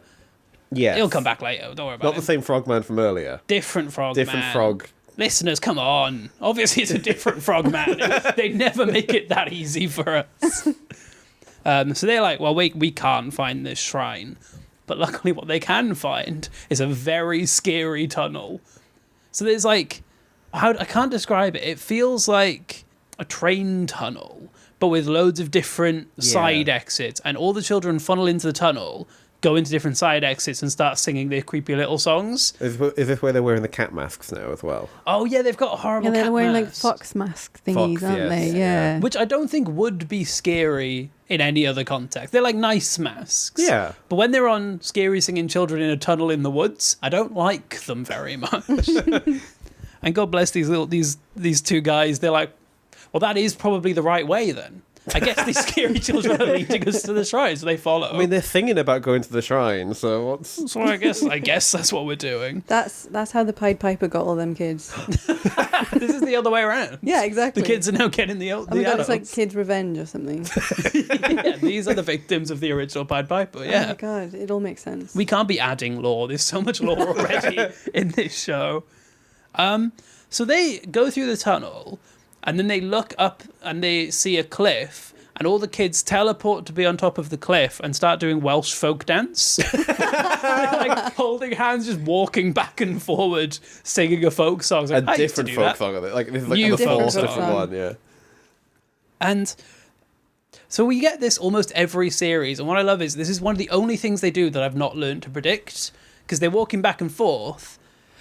Yeah. He'll come back later. Don't worry about Not it. the same frogman from earlier. Different frog. Different man. frog. Listeners, come on. Obviously, it's a different frog man. They never make it that easy for us. So they're like, well, we can't find this shrine. But luckily, what they can find is a very scary tunnel. So there's like, I can't describe it. It feels like a train tunnel, but with loads of different side exits. And all the children funnel into the tunnel, go into different side exits and start singing their creepy little songs. Is this where they're wearing the cat masks now as well? Oh yeah, they've got horrible Yeah, they're cat wearing like masks, fox mask thingies, Fox, aren't yes. they? Yeah. Yeah. which I don't think would be scary in any other context. They're like nice masks. Yeah. But when they're on scary singing children in a tunnel in the woods, I don't like them very much. And God bless these two guys. They're like, well, that is probably the right way then. I guess these scary children are leading us to the shrine, so they follow. I mean, they're singing about going to the shrine, so what's... So I guess that's what we're doing. That's how the Pied Piper got all them kids. This is the other way around. Yeah, exactly. The kids are now getting the Oh my god, adults. it's like Kids Revenge or something. Yeah, these are the victims of the original Pied Piper. Oh Yeah. my god, it all makes sense. We can't be adding lore. There's so much lore already in this show. So they go through the tunnel, and then they look up and they see a cliff, and all the kids teleport to be on top of the cliff and start doing Welsh folk dance. They're like holding hands, just walking back and forward, singing a folk song. It's A like, I used to different do folk that. song. Like, this is like You the folk fourth song. different one, yeah. And so we get this almost every series, and what I love is this is one of the only things they do that I've not learned to predict, because they're walking back and forth,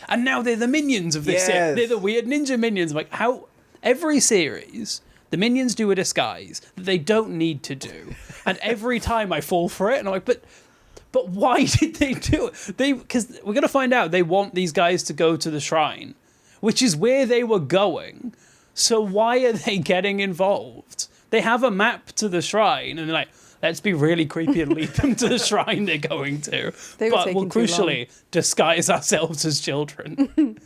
and now they're the minions of this. Yes. They're the weird ninja minions. I'm like, how every series the minions do a disguise that they don't need to do, and every time I fall for it, and I'm like, but why did they do it? Because we're gonna find out they want these guys to go to the shrine, which is where they were going. So why are they getting involved? They have a map to the shrine, and they're like, let's be really creepy and lead them to the shrine they're going to. They were But we'll taking too crucially disguise ourselves as children.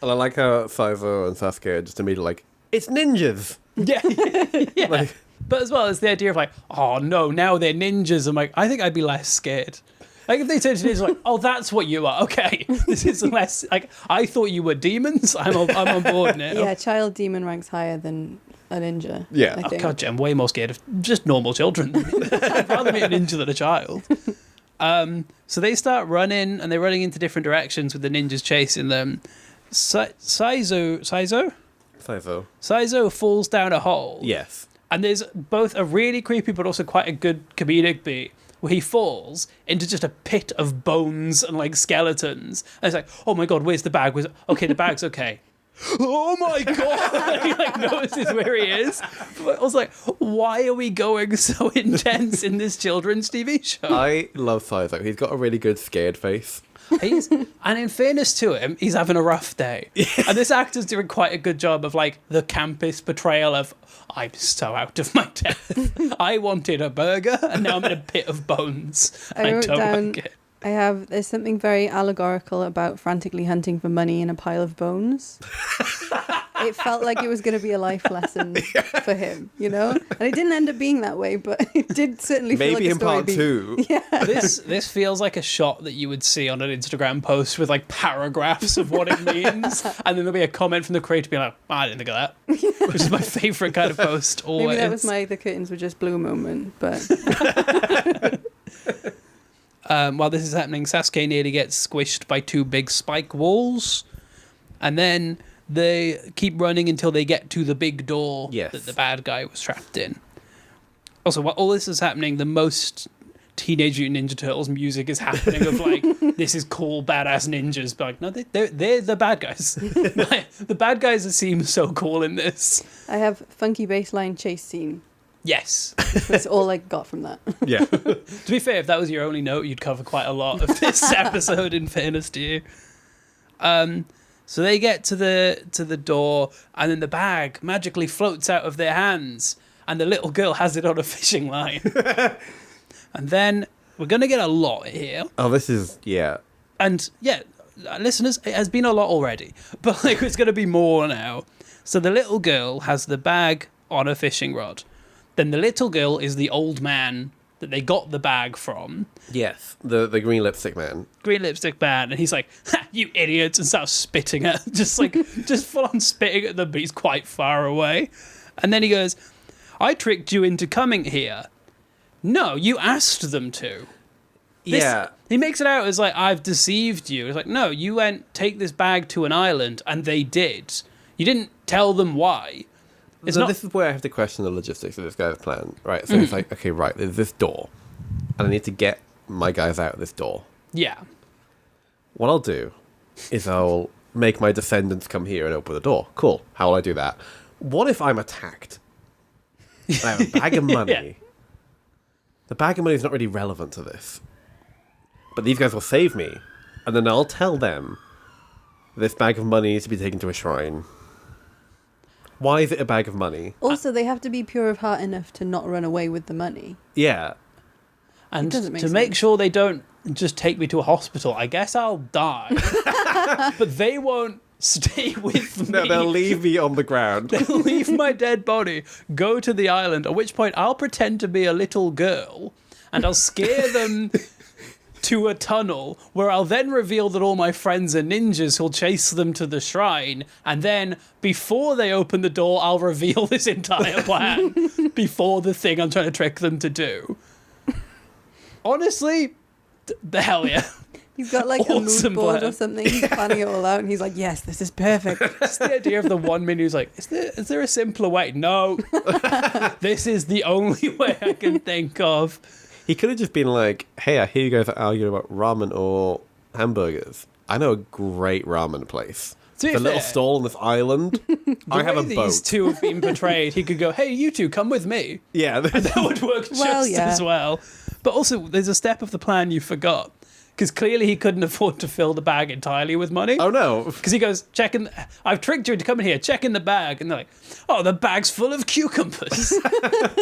And I like how Saizo and Sasuke are just immediately like, it's ninjas! Yeah. Yeah. Like, But as well as the idea of like, oh no, now they're ninjas. I'm like, I think I'd be less scared. Like if they turned to ninjas, like, oh, that's what you are. Okay, this is less like I thought you were demons. I'm on board now. Yeah, child demon ranks higher than a ninja. Yeah. I Oh think. god, I'm way more scared of just normal children. I'd rather be a ninja than a child. So they start running, and they're running into different directions with the ninjas chasing them. Saizo falls down a hole. yes. And there's both a really creepy but also quite a good comedic beat where he falls into just a pit of bones and like skeletons. And it's like, oh my god, where's the bag? Okay, the bag's okay. Oh my god! And he like notices where he is. But I was like, why are we going so intense in this children's TV show? I love Saizo. He's got a really good scared face. And in fairness to him, he's having a rough day. And this actor's doing quite a good job of like the campus portrayal of I'm so out of my depth. I wanted a burger and now I'm in a pit of bones. I wrote don't down, like it. there's something very allegorical about frantically hunting for money in a pile of bones. It felt like it was going to be a life lesson for him, you know? And it didn't end up being that way, but it did certainly feel like Maybe a in story part beat. 2. Yeah. This feels like a shot that you would see on an Instagram post with like paragraphs of what it means, and then there'll be a comment from the creator being like, I didn't think of that, which is my favourite kind of post always. Maybe that was my the curtains were just blue moment, but While this is happening, Sasuke nearly gets squished by 2 big spike walls, and then they keep running until they get to the big door Yes. that the bad guy was trapped in. Also, while all this is happening, the most Teenage Mutant Ninja Turtles music is happening of like, this is cool, badass ninjas. But like, no, they're the bad guys. Like, the bad guys seem so cool in this. I have funky baseline chase scene. Yes. That's all I got from that. Yeah. To be fair, if that was your only note, you'd cover quite a lot of this episode, in fairness to you. So they get to the door, and then the bag magically floats out of their hands, and the little girl has it on a fishing line. And then we're going to get a lot here. Oh, this is, yeah. And yeah, listeners, it has been a lot already, but like it's going to be more now. So the little girl has the bag on a fishing rod. Then the little girl is the old man that they got the bag from. Yes. The green lipstick man. Green lipstick man, and he's like, ha, you idiots, and starts spitting at just full on spitting at them, but he's quite far away. And then he goes, I tricked you into coming here. No, you asked them to. Yeah. He makes it out as like, I've deceived you. It's like, no, you went take this bag to an island, and they did. You didn't tell them why. It's So not. this is where I have to question the logistics of this guy's plan, right? So it's like, okay, right, there's this door, and I need to get my guys out of this door. Yeah. What I'll do is I'll make my descendants come here and open the door. Cool. How will I do that? What if I'm attacked? I have a bag of money. Yeah. The bag of money is not really relevant to this. But these guys will save me, and then I'll tell them this bag of money is to be taken to a shrine. Why is it a bag of money? Also, they have to be pure of heart enough to not run away with the money. Yeah. And doesn't make to make sense. sure they don't just take me to a hospital, I guess I'll die. But they won't stay with me. No, they'll leave me on the ground. They'll leave my dead body, go to the island, at which point I'll pretend to be a little girl, and I'll scare them to a tunnel, where I'll then reveal that all my friends are ninjas who'll chase them to the shrine, and then, before they open the door, I'll reveal this entire plan, before the thing I'm trying to trick them to do. Honestly, the hell yeah. He's got like a Awesome mood board plan. or something. He's planning it all out, and he's like, "Yes, this is perfect." Just the idea of the 1 minute who's like, is there a simpler way? No. This is the only way I can think of. He could have just been like, hey, I hear you guys are arguing about ramen or hamburgers. I know a great ramen place. To be The little fair, stall on this island. I have a the way boat. these two have been portrayed, he could go, hey, you two, come with me. Yeah. That would work just Well, yeah. as well. But also, there's a step of the plan you forgot. Because clearly he couldn't afford to fill the bag entirely with money. Oh, no. Because he goes, I've tricked you into coming here, check in the bag. And they're like, oh, the bag's full of cucumbers.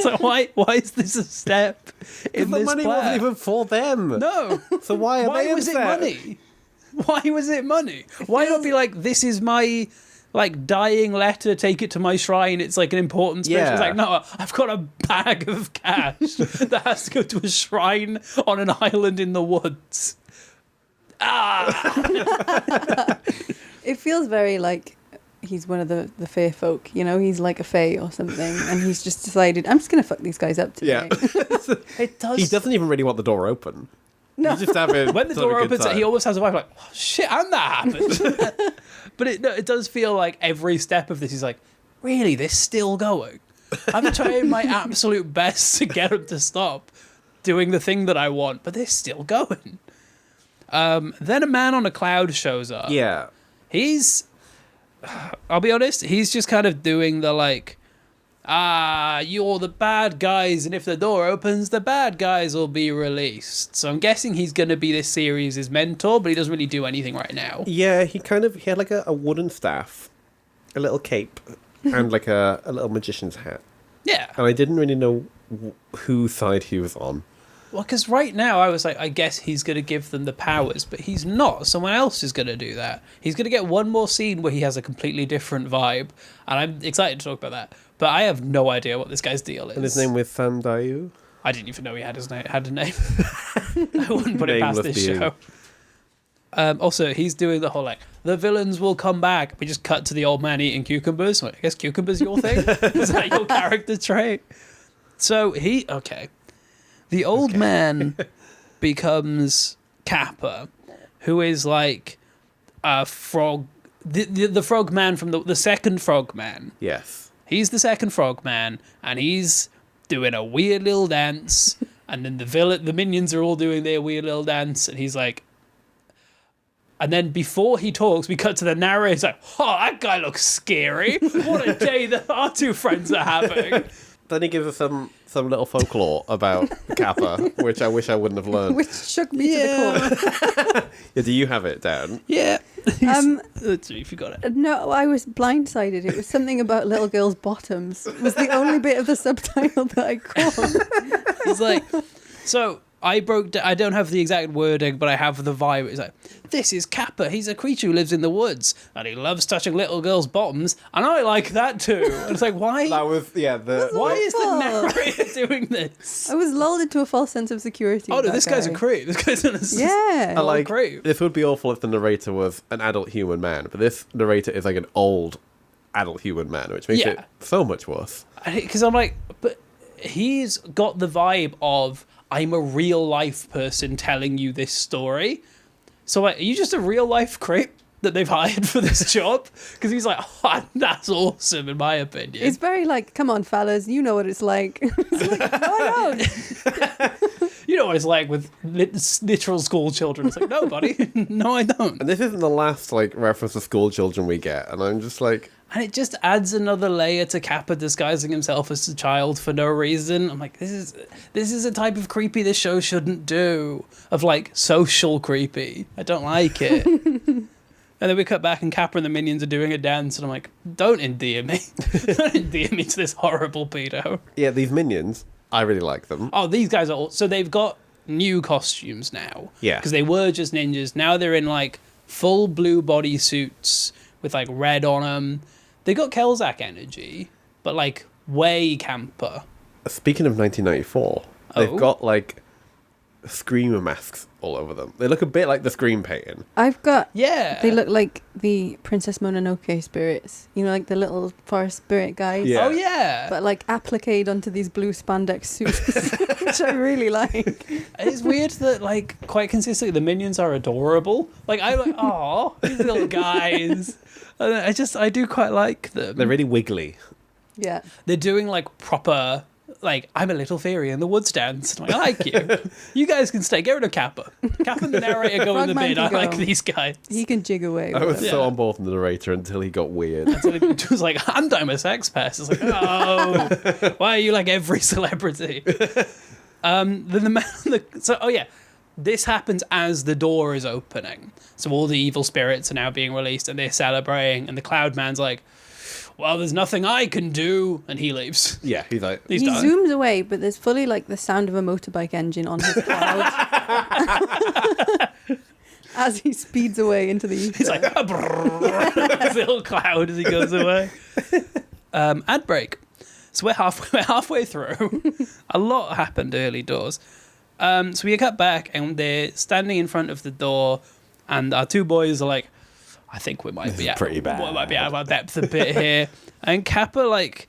So why is this a step in The this money plan? wasn't even for them. No. So why are Why they was it upset? money? Why was it money? Why not be like, this is my like dying letter, take it to my shrine, it's like an important spiritual. Yeah. It's like, no, I've got a bag of cash that has to go to a shrine on an island in the woods. It feels very like he's one of the fae folk, you know, he's like a fae or something, and he's just decided, I'm just going to fuck these guys up today. Yeah. It does. He doesn't even really want the door open. No. He's just having When the sort of door a good opens, time. he always has a vibe like, oh, shit, and that happened. But it does feel like every step of this is like, really, this still going? I'm trying my absolute best to get him to stop doing the thing that I want, but they're still going. Then a man on a cloud shows up. Yeah. I'll be honest, he's just kind of doing the like, you're the bad guys, and if the door opens, the bad guys will be released. So I'm guessing he's going to be this series' mentor, but he doesn't really do anything right now. Yeah, he had like a wooden staff, a little cape, and like a little magician's hat. Yeah. And I didn't really know whose side he was on. Well, because right now I was like, I guess he's going to give them the powers, but he's not. Someone else is going to do that. He's going to get one more scene where he has a completely different vibe, and I'm excited to talk about that. But I have no idea what this guy's deal is. And his name was Sam Dayu. I didn't even know he had a name. I wouldn't put it past Nameless this being. show. Also, he's doing the whole like, the villains will come back. We just cut to the old man eating cucumbers. Well, I guess cucumbers your thing? Is that your character trait? So the old man becomes Kappa, who is like a frog, the frog man from the second frog man. Yes. He's the second frog man, and he's doing a weird little dance, and then the minions are all doing their weird little dance, and he's like, and then before he talks, we cut to the narrator. He's like, oh, that guy looks scary. What a day that our two friends are having. Then he gives us some little folklore about Kappa, which I wish I wouldn't have learned. Which shook me to the core. Yeah, do you have it down? Yeah. That's me, if you got it. No, I was blindsided. It was something about little girls' bottoms. It was the only bit of the subtitle that I caught. He's like, so I don't have the exact wording, but I have the vibe. It's like, this is Kappa. He's a creature who lives in the woods, and he loves touching little girls' bottoms, and I like that too. And it's like, why? That was, yeah, Why is the awful. narrator doing this? I was lulled into a false sense of security. Oh with no, that this guy's a guy. creep. This guy's in a Yeah. I like, creep. this would be awful if the narrator was an adult human man, but this narrator is like an old adult human man, which makes it so much worse. Because I'm like, but he's got the vibe of, I'm a real life person telling you this story. So like, are you just a real life creep that they've hired for this job? Because he's like, oh, that's awesome in my opinion. It's very like, come on, fellas, you know what it's like. It's like, no, I don't. You know what it's like with literal school children. It's like, no, buddy, no, I don't. And this isn't the last like reference to school children we get, and I'm just like, And it just adds another layer to Kappa disguising himself as a child for no reason. I'm like, this is a type of creepy this show shouldn't do. Of like social creepy. I don't like it. And then we cut back and Kappa and the minions are doing a dance, and I'm like, don't endear me. Don't endear me to this horrible pedo. yeah, these minions, I really like them. Oh, these guys are all... So they've got new costumes now. Yeah. Because they were just ninjas. Now they're in like full blue bodysuits with like red on them. They got Kelzak energy, but like way camper. Speaking of 1994, they've Oh. got like screamer masks all over them. They look a bit like the Scream painting. I've got. Yeah. They look like the Princess Mononoke spirits. You know, like the little forest spirit guys. Yeah. Oh, yeah. But like appliqued onto these blue spandex suits, which I really like. It's weird that, like, quite consistently, the minions are adorable. Like, I'm like, oh, these little guys. And I do quite like them. They're really wiggly. Yeah. They're doing, like, proper, like, I'm a little fairy in the woods dance. I'm like, I like you. You guys can stay. Get rid of Kappa. Kappa and the narrator go in the Frogman bin. I can go. like these guys. He can jig away. I with was it. so Yeah. on board with the narrator until he got weird. So it was like, and I'm a sex pest. It's like, oh, why are you like every celebrity? Then the man, this happens as the door is opening. So all the evil spirits are now being released and they're celebrating. And the Cloud Man's like, well, there's nothing I can do. And he leaves. Yeah, he's like, He's He done. zooms away, but there's fully like the sound of a motorbike engine on his cloud. As he speeds away into the ether. He's like, this little cloud as he goes away. Ad break. So we're halfway through. A lot happened early doors. So we cut back and they're standing in front of the door, and our two boys are like, I think we might be pretty bad. We might be out of our depth a bit here. And Kappa like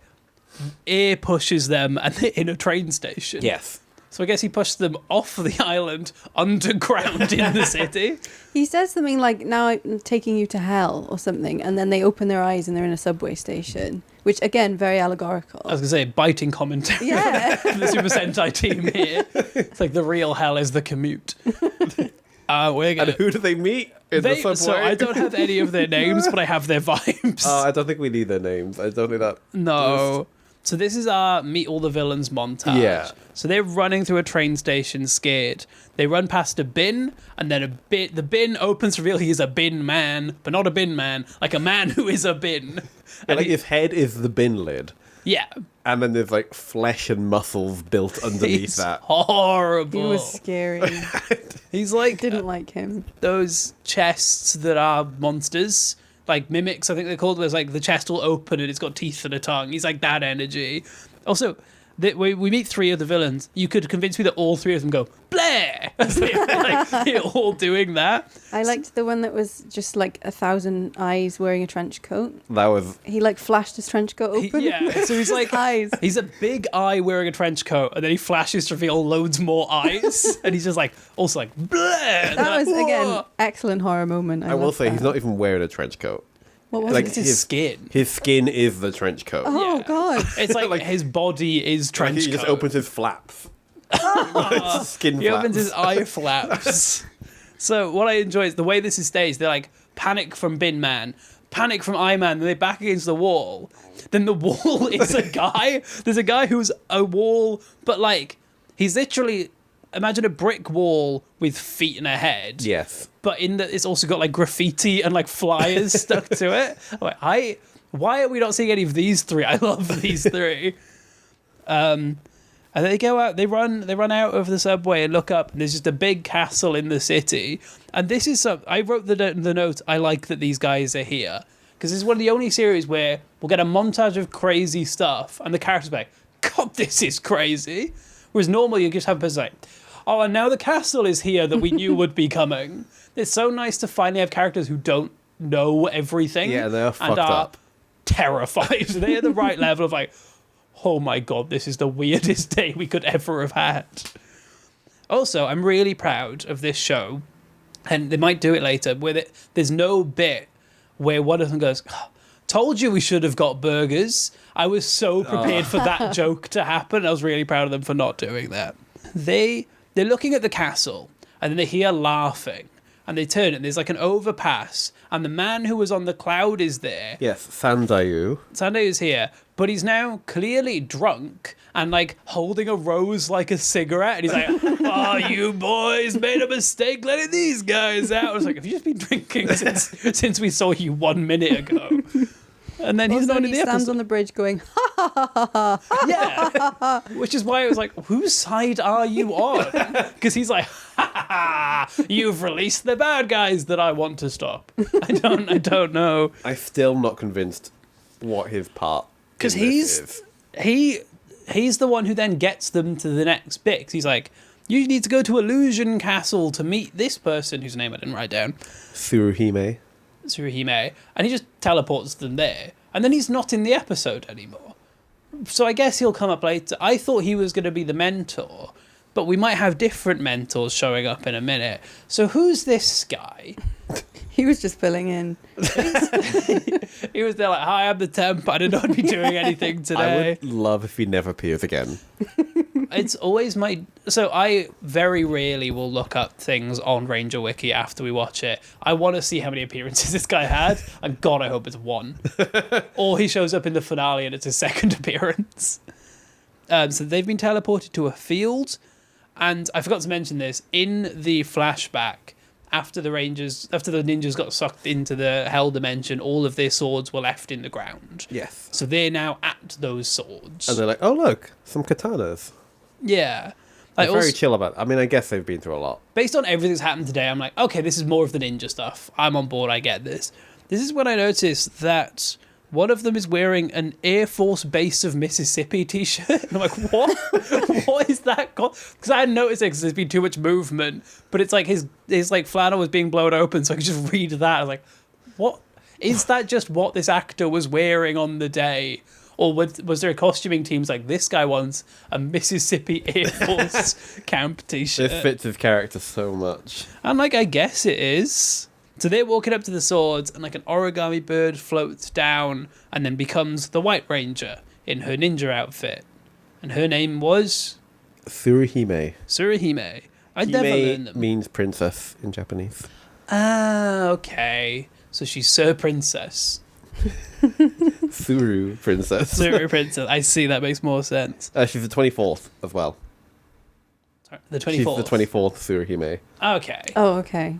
ear pushes them, and they're in a train station. Yes. So I guess he pushed them off the island underground in the city. He says something like, now I'm taking you to hell or something, and then they open their eyes and they're in a subway station, which, again, very allegorical. I was going to say, biting commentary. Yeah. The Super Sentai team here. It's like the real hell is the commute. We're gonna... And who do they meet in the subway? So I don't have any of their names, but I have their vibes. I don't think we need their names. I don't think that... No. So this is our meet all the villains montage. Yeah. So they're running through a train station scared. They run past a bin, and then the bin opens to reveal he's a bin man, but not a bin man, like a man who is a bin. And like his head is the bin lid. Yeah. And then there's like flesh and muscles built underneath He's that. horrible. He was scary. He's like Didn't like him. those chests that are monsters. Like mimics, I think they're called. There's like the chest will open and it's got teeth and a tongue. He's like that energy. Also, we meet three of the villains. You could convince me that all three of them go Blair. As they're all doing that. I liked the one that was just like 1,000 eyes wearing a trench coat. That was... He like flashed his trench coat open. So he's like eyes. He's a big eye wearing a trench coat, and then he flashes to reveal loads more eyes, and he's just like also like Blair. That was again "Whoa." excellent horror moment. I will love say, that. he's not even wearing a trench coat. What was Like, it? It's his skin. His skin is the trench coat. Oh Yeah. god. It's like, Like- his body is Like, trench he coat. just opens his flaps. Skin He flaps. opens his eye flaps. So what I enjoy is the way this is staged. They're like panic from Bin Man, panic from Eye Man, then they back against the wall. Then the wall is a guy. There's a guy who's a wall, but like he's literally imagine a brick wall with feet and a head. Yes. But it's also got like graffiti and like flyers stuck to it. I'm like, why are we not seeing any of these three? I love these three. And they go out, they run out of the subway and look up, and there's just a big castle in the city. And this is I wrote the note, I like that these guys are here. Because this is one of the only series where we'll get a montage of crazy stuff, and the characters are like, God, this is crazy. Whereas normally you just have a person like, oh, and now the castle is here that we knew would be coming. It's so nice to finally have characters who don't know everything. Yeah, they're and fucked are up. terrified. They're at the right level of like, oh my God, this is the weirdest day we could ever have had. Also, I'm really proud of this show, and they might do it later, where there's no bit where one of them goes, told you we should have got burgers. I was so prepared for that joke to happen. I was really proud of them for not doing that. They're looking at the castle, and then they hear laughing, and they turn, and there's like an overpass, and the man who was on the cloud is there. Yes, Sandayu. Sunday is here, but he's now clearly drunk and like holding a rose like a cigarette, and he's like, "Oh, you boys made a mistake letting these guys out." I was like, "Have you just been drinking since we saw you 1 minute ago?" And then he's Also, not in he the stands episode. on the bridge going, Yeah, which is why I was like, "Whose side are you on?" Because he's like, "Ha ha ha! You've released the bad guys that I want to stop." I don't know. I'm still not convinced what his part Because in this is. he's the one who then gets them to the next bit. 'Cause he's like, you need to go to Illusion Castle to meet this person whose name I didn't write down, Tsuruhime. Tsuruhime, and he just teleports them there. And then he's not in the episode anymore. So I guess he'll come up later. I thought he was going to be the mentor, but we might have different mentors showing up in a minute. So who's this guy? he was just filling in. He was there like, hi, I'm the temp. I didn't know I'd be doing anything I today. would love if he never appears again. It's always so I very rarely will look up things on Ranger Wiki after we watch it. I want to see how many appearances this guy had, and God, I hope it's one. Or he shows up in the finale and it's his second appearance. So they've been teleported to a field, and I forgot to mention this, in the flashback, after the ninjas got sucked into the hell dimension, all of their swords were left in the ground. Yes. So they're now at those swords. And they're like, oh, look, some katanas. Yeah. They're also, very chill about it. I mean, I guess they've been through a lot. based on everything that's happened today, I'm like, okay, this is more of the ninja stuff. I'm on board. I get this. This is when I noticed that one of them is wearing an Air Force Base of Mississippi t-shirt. And I'm like, what? What is that called? Because I hadn't noticed it because there's been too much movement. But it's like his like flannel was being blown open, so I could just read that. I was like, what? Is that just what this actor was wearing on the day? Or was there a costuming team's like, this guy wants a Mississippi Air Force camp t-shirt? This fits his character so much. I'm like, I guess it is. So they're walking up to the swords, and like an origami bird floats down and then becomes the White Ranger in her ninja outfit. And her name was Tsuruhime. Tsuruhime. I never learned them. Means princess in Japanese. Ah, okay. So she's Sir Princess. Tsuru princess. Sir Princess. I see, that makes more sense. She's the 24th as well. Sorry, the 24th. She's the 24th Tsuruhime. Okay. Oh, okay.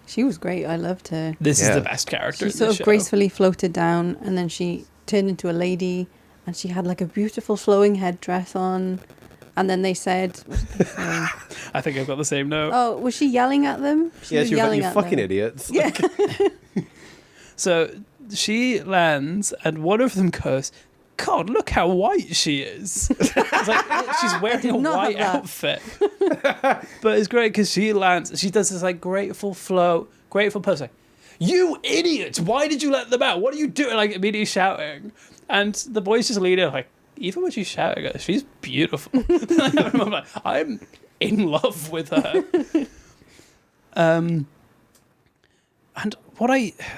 She was great. I loved her. This is Yeah. the best character She in sort the of show. gracefully floated down, and then she turned into a lady, and she had like a beautiful flowing headdress on. And then they said, what did they say? I think I've got the same note. "Oh, was she yelling at them?" She was like, you fucking idiots. Yeah. So she lands, and one of them goes, God, look how white she is. It's like, she's wearing a not white have that. outfit. But it's great because she lands, she does this like grateful flow, grateful pose, like, you idiots, why did you let them out? What are you doing? Like immediately shouting. And the boys just lean in like, even when she's shouting at us, she's beautiful. I'm like, I'm in love with her. And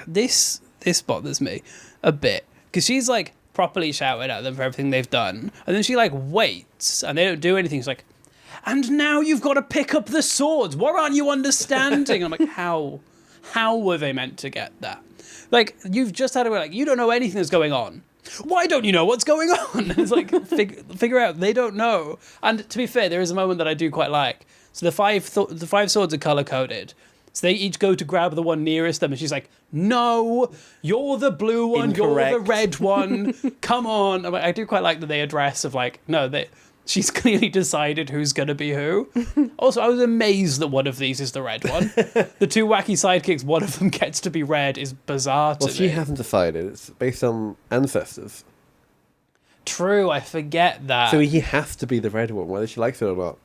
this bothers me a bit because she's like properly shouting at them for everything they've done, and then she like waits and they don't do anything. She's like, and now you've got to pick up the swords. What aren't you understanding? I'm like, how were they meant to get that? Like, you've just had to be like, you don't know anything that's going on. Why don't you know what's going on? It's like, figure out. They don't know. And to be fair, there is a moment that I do quite like. So the five swords are color coded. So they each go to grab the one nearest them, and she's like, no, you're the blue one, Incorrect. you're the red one, come on. I do quite like that they address of like, no, she's clearly decided who's going to be who. Also, I was amazed that one of these is the red one. The two wacky sidekicks, one of them gets to be red, is bizarre to Well, me. she hasn't decided. It's based on ancestors. True, I forget that. So he has to be the red one, whether she likes it or not.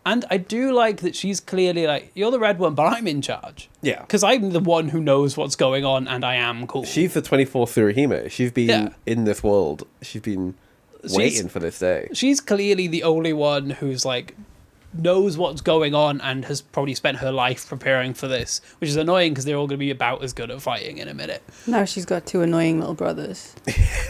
And I do like that she's clearly like, you're the red one, but I'm in charge. Yeah. Because I'm the one who knows what's going on, and I am cool. She's the 24th Tsuruhime. She's been in this world. She's been waiting for this day. She's clearly the only one who's like knows what's going on and has probably spent her life preparing for this, which is annoying because they're all going to be about as good at fighting in a minute. Now she's got two annoying little brothers.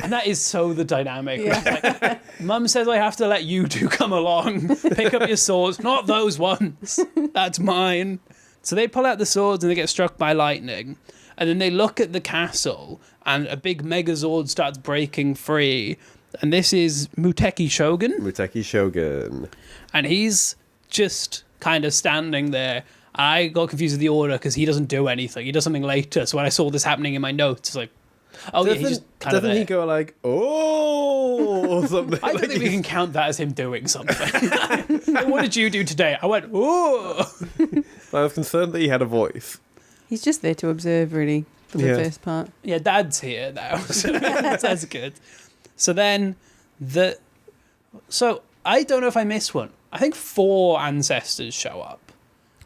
And that is so the dynamic. Yeah. Like, Mum says I have to let you two come along, pick up your swords, not those ones. That's mine. So they pull out the swords and they get struck by lightning. And then they look at the castle and a big Megazord starts breaking free. And this is Muteki Shogun. Muteki Shogun. And he's just kind of standing there. I got confused with the order because he doesn't do anything. He does something later. So when I saw this happening in my notes, it's like, oh yeah, he's just kind of Doesn't there. he go like, oh, or something? I don't think we can count that as him doing something. Like, what did you do today? I went, oh. I was concerned that he had a voice. He's just there to observe, really, for the Yeah. first part. Yeah, Dad's here now. So that's good. So then So I don't know if I missed one. I think 4 ancestors show up.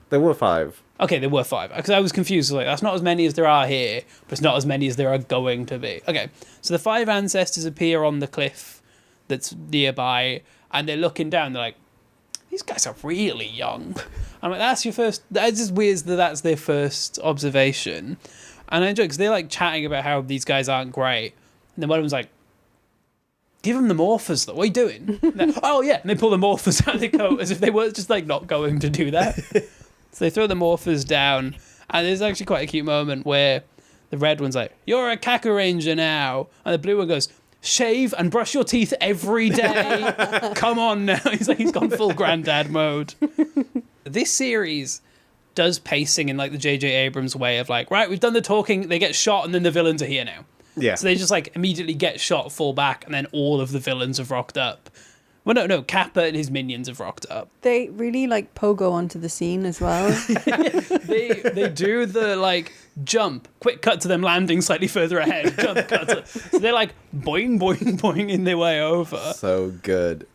There were 5. Okay, there were 5. Because I was confused. I was like, that's not as many as there are here, but it's not as many as there are going to be. Okay, so the 5 ancestors appear on the cliff that's nearby, and they're looking down. They're like, these guys are really young. I'm like, that's just weird that that's their first observation. And I enjoy it because they're like chatting about how these guys aren't great. And then one of them's like, give them the morphers, though. What are you doing? Oh, yeah. And they pull the morphers out of their coat as if they were just like not going to do that. So they throw the morphers down. And there's actually quite a cute moment where the red one's like, you're a Kakuranger now. And the blue one goes, shave and brush your teeth every day. Come on now. He's gone full granddad mode. This series does pacing in like the J.J. Abrams way of like, right, we've done the talking, they get shot, and then the villains are here now. Yeah. So they just like immediately get shot, fall back, and then all of the villains have rocked up, Well, no, Kappa and his minions have rocked up. They really like pogo onto the scene as well. They do the like jump, quick cut to them landing slightly further ahead, jump cut. So they're like boing, boing, boing in their way over. So good.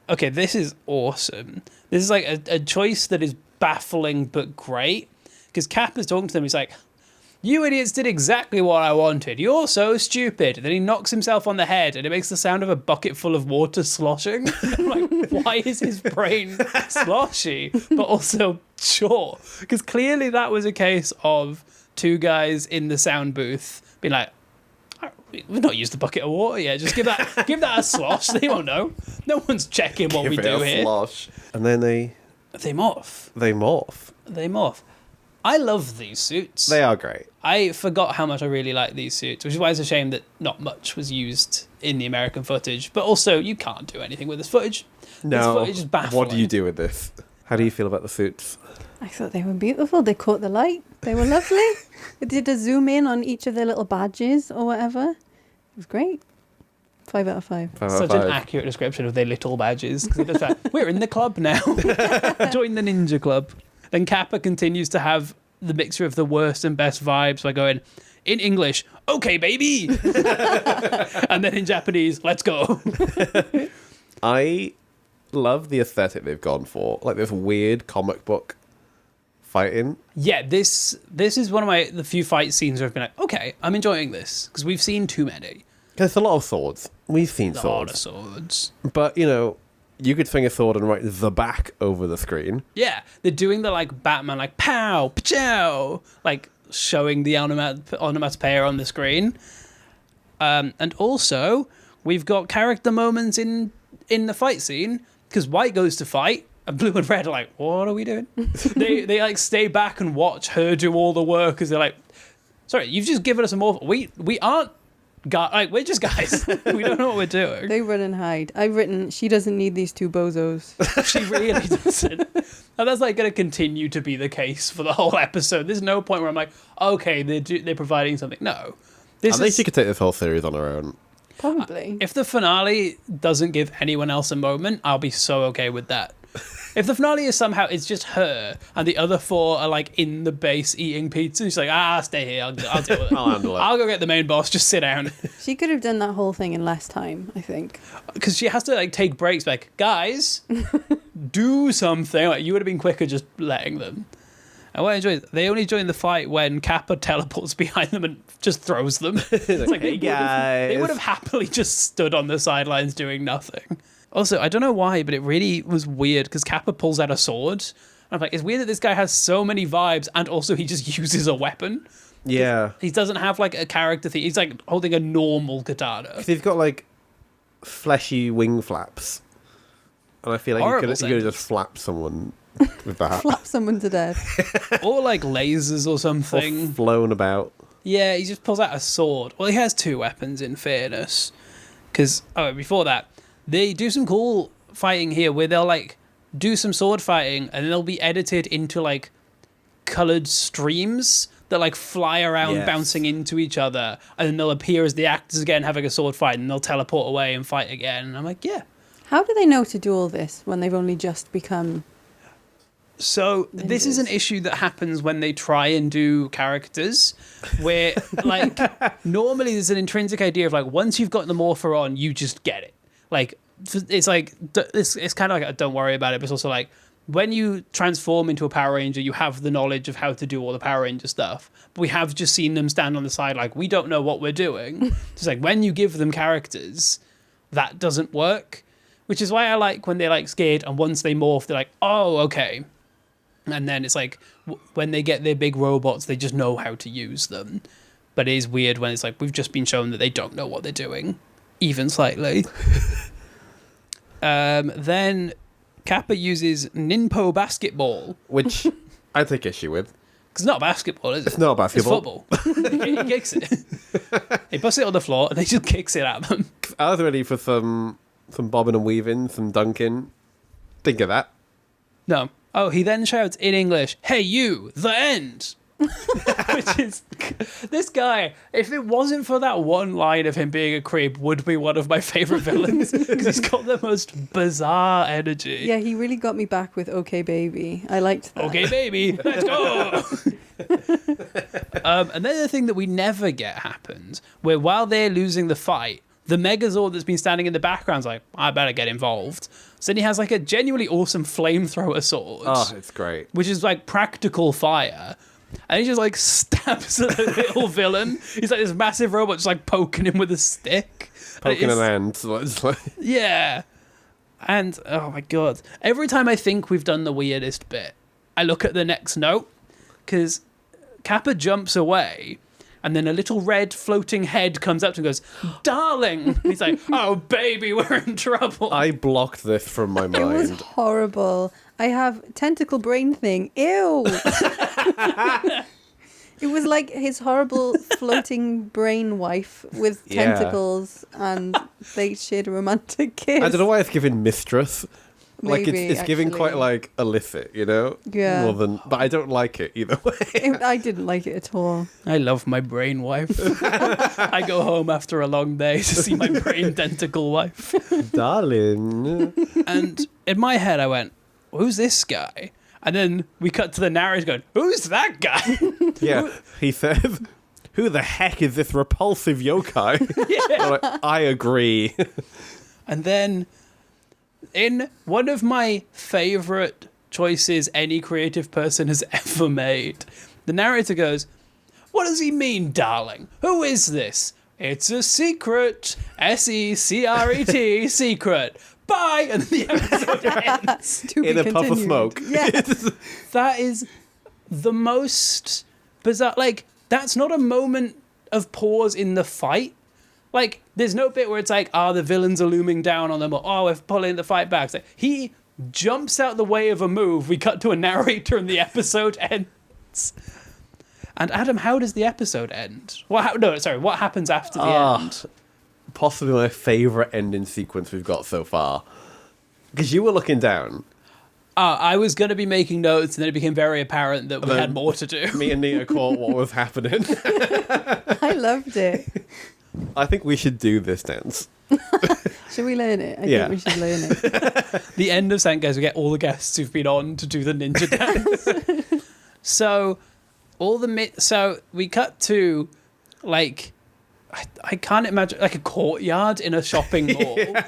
Okay, this is awesome. This is like a choice that is baffling but great. Because Kappa's talking to them, he's like, "You idiots did exactly what I wanted. You're so stupid." Then he knocks himself on the head and it makes the sound of a bucket full of water sloshing. I'm like, why is his brain sloshy? But also sure. Because clearly that was a case of two guys in the sound booth being like, "We've not used the bucket of water yet. Just give that a slosh. They won't know. No one's checking what we Give it do a here." slosh. And then they morph. They morph. I love these suits. They are great. I forgot how much I really like these suits, which is why it's a shame that not much was used in the American footage. But also, you can't do anything with this footage. No. This footage is baffling. What do you do with this? How do you feel about the suits? I thought they were beautiful. They caught the light. They were lovely. It did a zoom in on each of their little badges or whatever. It was great. 5 out of 5. Such an accurate description of their little badges. 'Cause it's like, we're in the club now. Join the ninja club. Then Kappa continues to have the mixture of the worst and best vibes by going, in English, "Okay, baby." And then in Japanese, "Let's go." I love the aesthetic they've gone for. Like this weird comic book fighting. Yeah, this is one of the few fight scenes where I've been like, okay, I'm enjoying this. Because we've seen too many. There's a lot of swords. We've seen A lot swords. of swords. But, you know, you could swing a sword and write the back over the screen. Yeah, they're doing the like Batman, like pow, chow, like showing the onomatopoeia on the screen. And also, we've got character moments in the fight scene, because White goes to fight, and Blue and Red are like, what are we doing? they like stay back and watch her do all the work, because they're like, sorry, you've just given us a more... We aren't... Like, we're just guys. We don't know what we're doing. They run and hide. I've written, she doesn't need these two bozos. She really doesn't. And that's like going to continue to be the case for the whole episode. There's no point where I'm like, okay, they're providing something. No. I think she could take this whole series on her own. Probably. If the finale doesn't give anyone else a moment, I'll be so okay with that. If the finale is somehow, it's just her, and the other four are like in the base eating pizza, she's like, stay here, I'll deal with it. I'll handle it. I'll go get the main boss, just sit down. She could have done that whole thing in less time, I think. Because she has to like take breaks, like, guys, do something. Like, you would have been quicker just letting them. And what I enjoy is they only join the fight when Kappa teleports behind them and just throws them. It's like, hey guys. They would have happily just stood on the sidelines doing nothing. Also, I don't know why, but it really was weird because Kappa pulls out a sword. And I'm like, it's weird that this guy has so many vibes and also he just uses a weapon. Yeah. He doesn't have like a character thing. He's like holding a normal katana. He's got like fleshy wing flaps. And I feel like Horrible you could have just flapped someone with that. Flap someone to death. Or like lasers or Or something. flown about. Yeah, he just pulls out a sword. Well, he has two weapons in fairness. Because, before that, they do some cool fighting here where they'll like do some sword fighting and they'll be edited into like coloured streams that like fly around, Yes. bouncing into each other, and then they'll appear as the actors again having a sword fight, and they'll teleport away and fight again. And I'm like, yeah. How do they know to do all this when they've only just become... So this is an issue that happens when they try and do characters where like normally there's an intrinsic idea of like once you've got the morpher on, you just get it. Like it's like it's kind of like a don't worry about it, but it's also like when you transform into a Power Ranger, you have the knowledge of how to do all the Power Ranger stuff. But we have just seen them stand on the side like we don't know what we're doing. It's like when you give them characters, that doesn't work, which is why I like when they're like scared and once they morph, they're like, oh, okay. And then it's like when they get their big robots, they just know how to use them. But it is weird when it's like we've just been shown that they don't know what they're doing, even slightly. Then Kappa uses Ninpo basketball. Which I take issue with. Because it's not basketball, is it? It's not basketball. It's football. He kicks it. He puts it on the floor and he just kicks it at them. I was ready for some bobbing and weaving, some dunking. Didn't get that. No. Oh, he then shouts in English, "Hey you, the end!" Which is, this guy, if it wasn't for that one line of him being a creep, would be one of my favourite villains, because he's got the most bizarre energy. Yeah, he really got me back with "Okay, Baby." I liked that. Okay, baby, let's go. And then the thing that we never get happens, where while they're losing the fight, the Megazord that's been standing in the background's like, I better get involved. So then he has like a genuinely awesome flamethrower sword. Oh, it's great. Which is like practical fire. And he just like stabs at the little villain. He's like this massive robot just like poking him with a stick. Poking an ant. So it's like... Yeah. And oh my god. Every time I think we've done the weirdest bit, I look at the next note, because Kappa jumps away, and then a little red floating head comes up to him and goes, "Darling!" And he's like, "Oh baby, we're in trouble." I blocked this from my It was mind. horrible. I have tentacle brain thing. Ew. It was like his horrible floating brain wife with Yeah. tentacles, and they shared a romantic kiss. I don't know why it's giving mistress. Like Maybe, it's giving actually. quite like illicit, you know? Yeah. More than, but I don't like it either way. I didn't like it at all. I love my brain wife. I go home after a long day to see my brain tentacle wife. Darling. And in my head, I went, "Who's this guy?" And then we cut to the narrator going, "Who's that guy?" Yeah, he says, "Who the heck is this repulsive yokai?" I'm like, I agree. And then, in one of my favourite choices any creative person has ever made, the narrator goes, "What does he mean, darling? Who is this? It's a secret. SECRET, secret. Bye!" And the episode ends. To In be a puff of continued. smoke. Yeah. That is the most bizarre. Like, that's not a moment of pause in the fight. Like, there's no bit where it's like, the villains are looming down on them, or, we're pulling the fight back. It's like, he jumps out the way of a move. We cut to a narrator and the episode ends. And Adam, how does the episode end? What happens after the end? Possibly my favourite ending sequence we've got so far. Because you were looking down. I was going to be making notes, and then it became very apparent that we had more to do. Me and Nita caught what was happening. I loved it. I think we should do this dance. Should we learn it? I Yeah. think we should learn it. The end of Sentai, we get all the guests who've been on to do the ninja dance. So we cut to, like, I can't imagine, like a courtyard in a shopping mall. Yeah.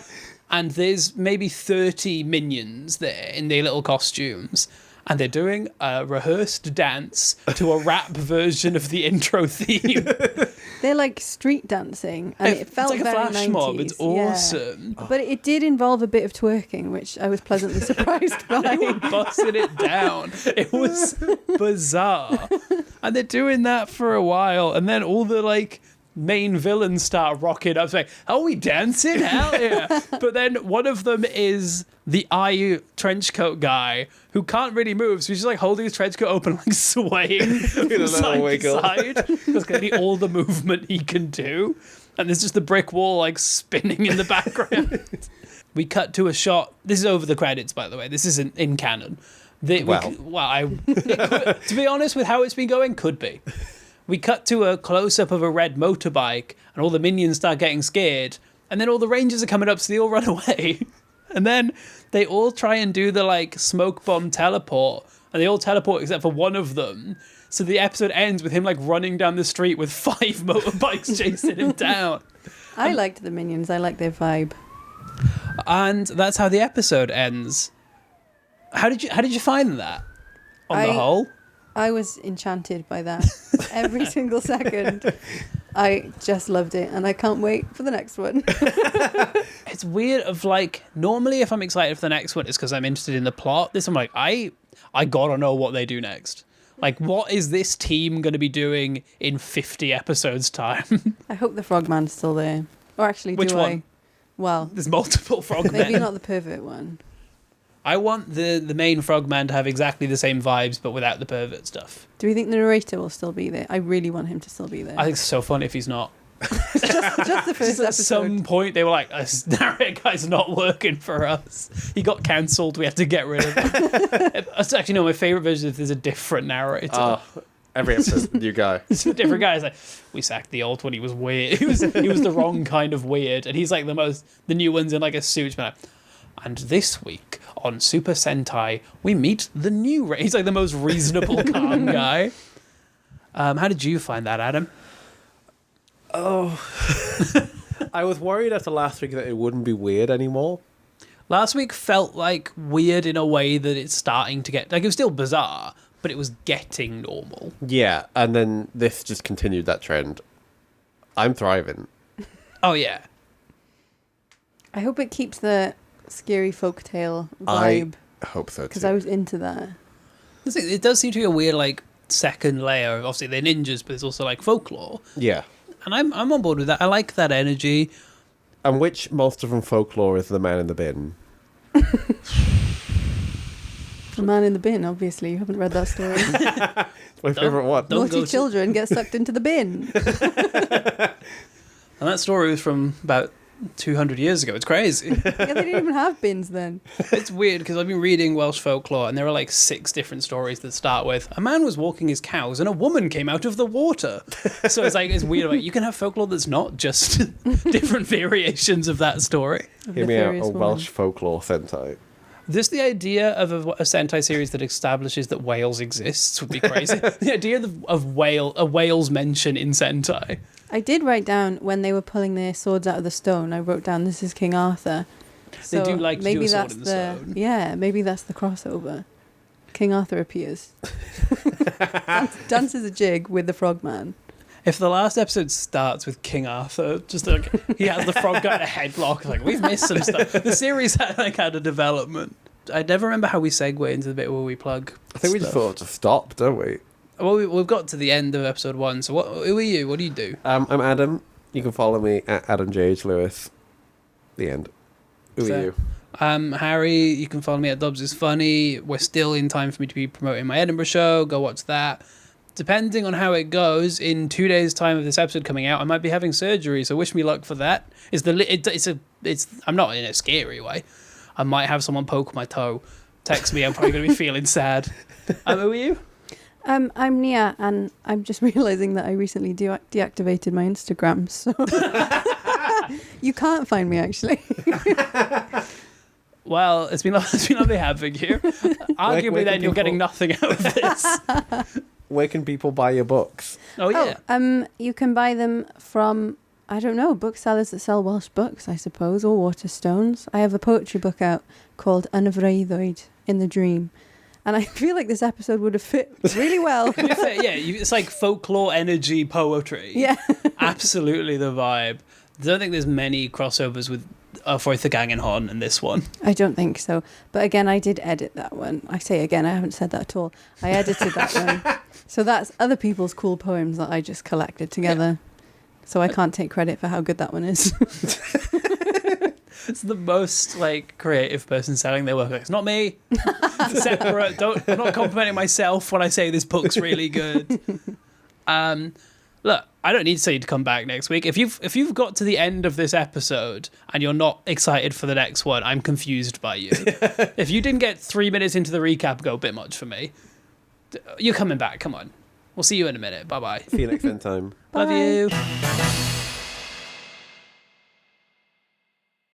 And there's maybe 30 minions there in their little costumes. And they're doing a rehearsed dance to a rap version of the intro theme. They're like street dancing, and it felt it's like very a flash 90s. mob. It's awesome. Yeah. But it did involve a bit of twerking, which I was pleasantly surprised by. They were busting it down. It was bizarre. And they're doing that for a while, and then all the like main villains start rocking up, saying, "Are we dancing? Hell yeah!" But then one of them is the eye trench coat guy who can't really move, so he's just like holding his trench coat open, like swaying from side to side. That's gonna be all the movement he can do, and there's just the brick wall like spinning in the background. We cut to a shot. This is over the credits, by the way. This isn't in canon. To be honest, with how it's been going, could be. We cut to a close-up of a red motorbike, and all the minions start getting scared, and then all the rangers are coming up, so they all run away. And then they all try and do the, like, smoke bomb teleport, and they all teleport except for one of them. So the episode ends with him, like, running down the street with 5 motorbikes chasing him down. I liked the minions. I liked their vibe. And that's how the episode ends. How did you find that, on the whole? I was enchanted by that every single second. I just loved it, and I can't wait for the next one. It's weird of like, normally if I'm excited for the next one, it's because I'm interested in the plot. This I'm like, I gotta know what they do next. Like, what is this team going to be doing in 50 episodes time? I hope the Frogman's still there. Or actually, Which one? Well, There's multiple frogmen. maybe not the pervert one. I want the main frogman to have exactly the same vibes, but without the pervert stuff. Do we think the narrator will still be there? I really want him to still be there. I think it's so funny if he's not. just the first At episode. some point, they were like, "This narrator guy's not working for us. He got cancelled. We had to get rid of him." Actually, no, my favourite version is if there's a different narrator. Every episode, new guy. It's a different guy. It's like, we sacked the old one. He was weird. He was the wrong kind of weird. And he's like the new one's in like a suit. Man. And this week on Super Sentai, we meet the new. He's like the most reasonable, calm guy. How did you find that, Adam? Oh, I was worried after last week that it wouldn't be weird anymore. Last week felt like weird in a way that it's starting to get like it was still bizarre, but it was getting normal. Yeah, and then this just continued that trend. I'm thriving. Oh yeah. I hope it keeps the scary folktale vibe. I hope so too. Because I was into that. It does seem to be a weird like second layer. Obviously they're ninjas, but it's also like folklore. Yeah. And I'm on board with that. I like that energy. And which most of them folklore is the man in the bin? The man in the bin, obviously. You haven't read that story. It's my favourite one. Naughty children get sucked into the bin. And that story was from about 200 years ago. It's crazy. Yeah, they didn't even have bins then. It's weird because I've been reading Welsh folklore and there are like 6 different stories that start with a man was walking his cows and a woman came out of the water. So it's like it's weird. Like, you can have folklore that's not just different variations of that story. Hear me out, a Welsh folklore Sentai. This the idea of a Sentai series that establishes that Wales exists would be crazy. The idea of a Wales mention in Sentai. I did write down when they were pulling their swords out of the stone. I wrote down this is King Arthur. They do like to do a sword in the stone. Yeah, maybe that's the crossover. King Arthur appears. Dances a jig with the frogman. If the last episode starts with King Arthur, just like he has the frog guy in a headlock, like we've missed some stuff. The series had a development. I never remember how we segue into the bit where we plug. I think we just thought to stop, don't we? Well, we've got to the end of episode 1. So who are you? What do you do? I'm Adam. You can follow me at Adam J H Lewis. The end. Who are you? Harry. You can follow me at Dobbs is Funny. We're still in time for me to be promoting my Edinburgh show. Go watch that. Depending on how it goes, in 2 days' time of this episode coming out, I might be having surgery. So wish me luck for that. I'm not in a scary way. I might have someone poke my toe, text me. I'm probably going to be feeling sad. Who are you? I'm Nia, and I'm just realising that I recently deactivated my Instagram, so you can't find me, actually. Well, it's been lovely having you. Arguably, then you're getting nothing out of this. Where can people buy your books? Oh, yeah. You can buy them from, I don't know, booksellers that sell Welsh books, I suppose, or Waterstones. I have a poetry book out called Ynafreiddoedd in the Dream. And I feel like this episode would have fit really well. It's like folklore energy poetry. Yeah. Absolutely the vibe. I don't think there's many crossovers with Forth the Gang and Hon in this one. I don't think so. But again, I did edit that one. I say again, I haven't said that at all. I edited that one. So that's other people's cool poems that I just collected together. Yeah. So I can't take credit for how good that one is. It's the most like creative person selling their work. It's not me. It's separate. I'm not complimenting myself when I say this book's really good. Look, I don't need to say you to come back next week. If you've got to the end of this episode and you're not excited for the next one, I'm confused by you. If you didn't get 3 minutes into the recap, go a bit much for me. You're coming back. Come on. We'll see you in a minute. Bye bye. See you next time. Love you.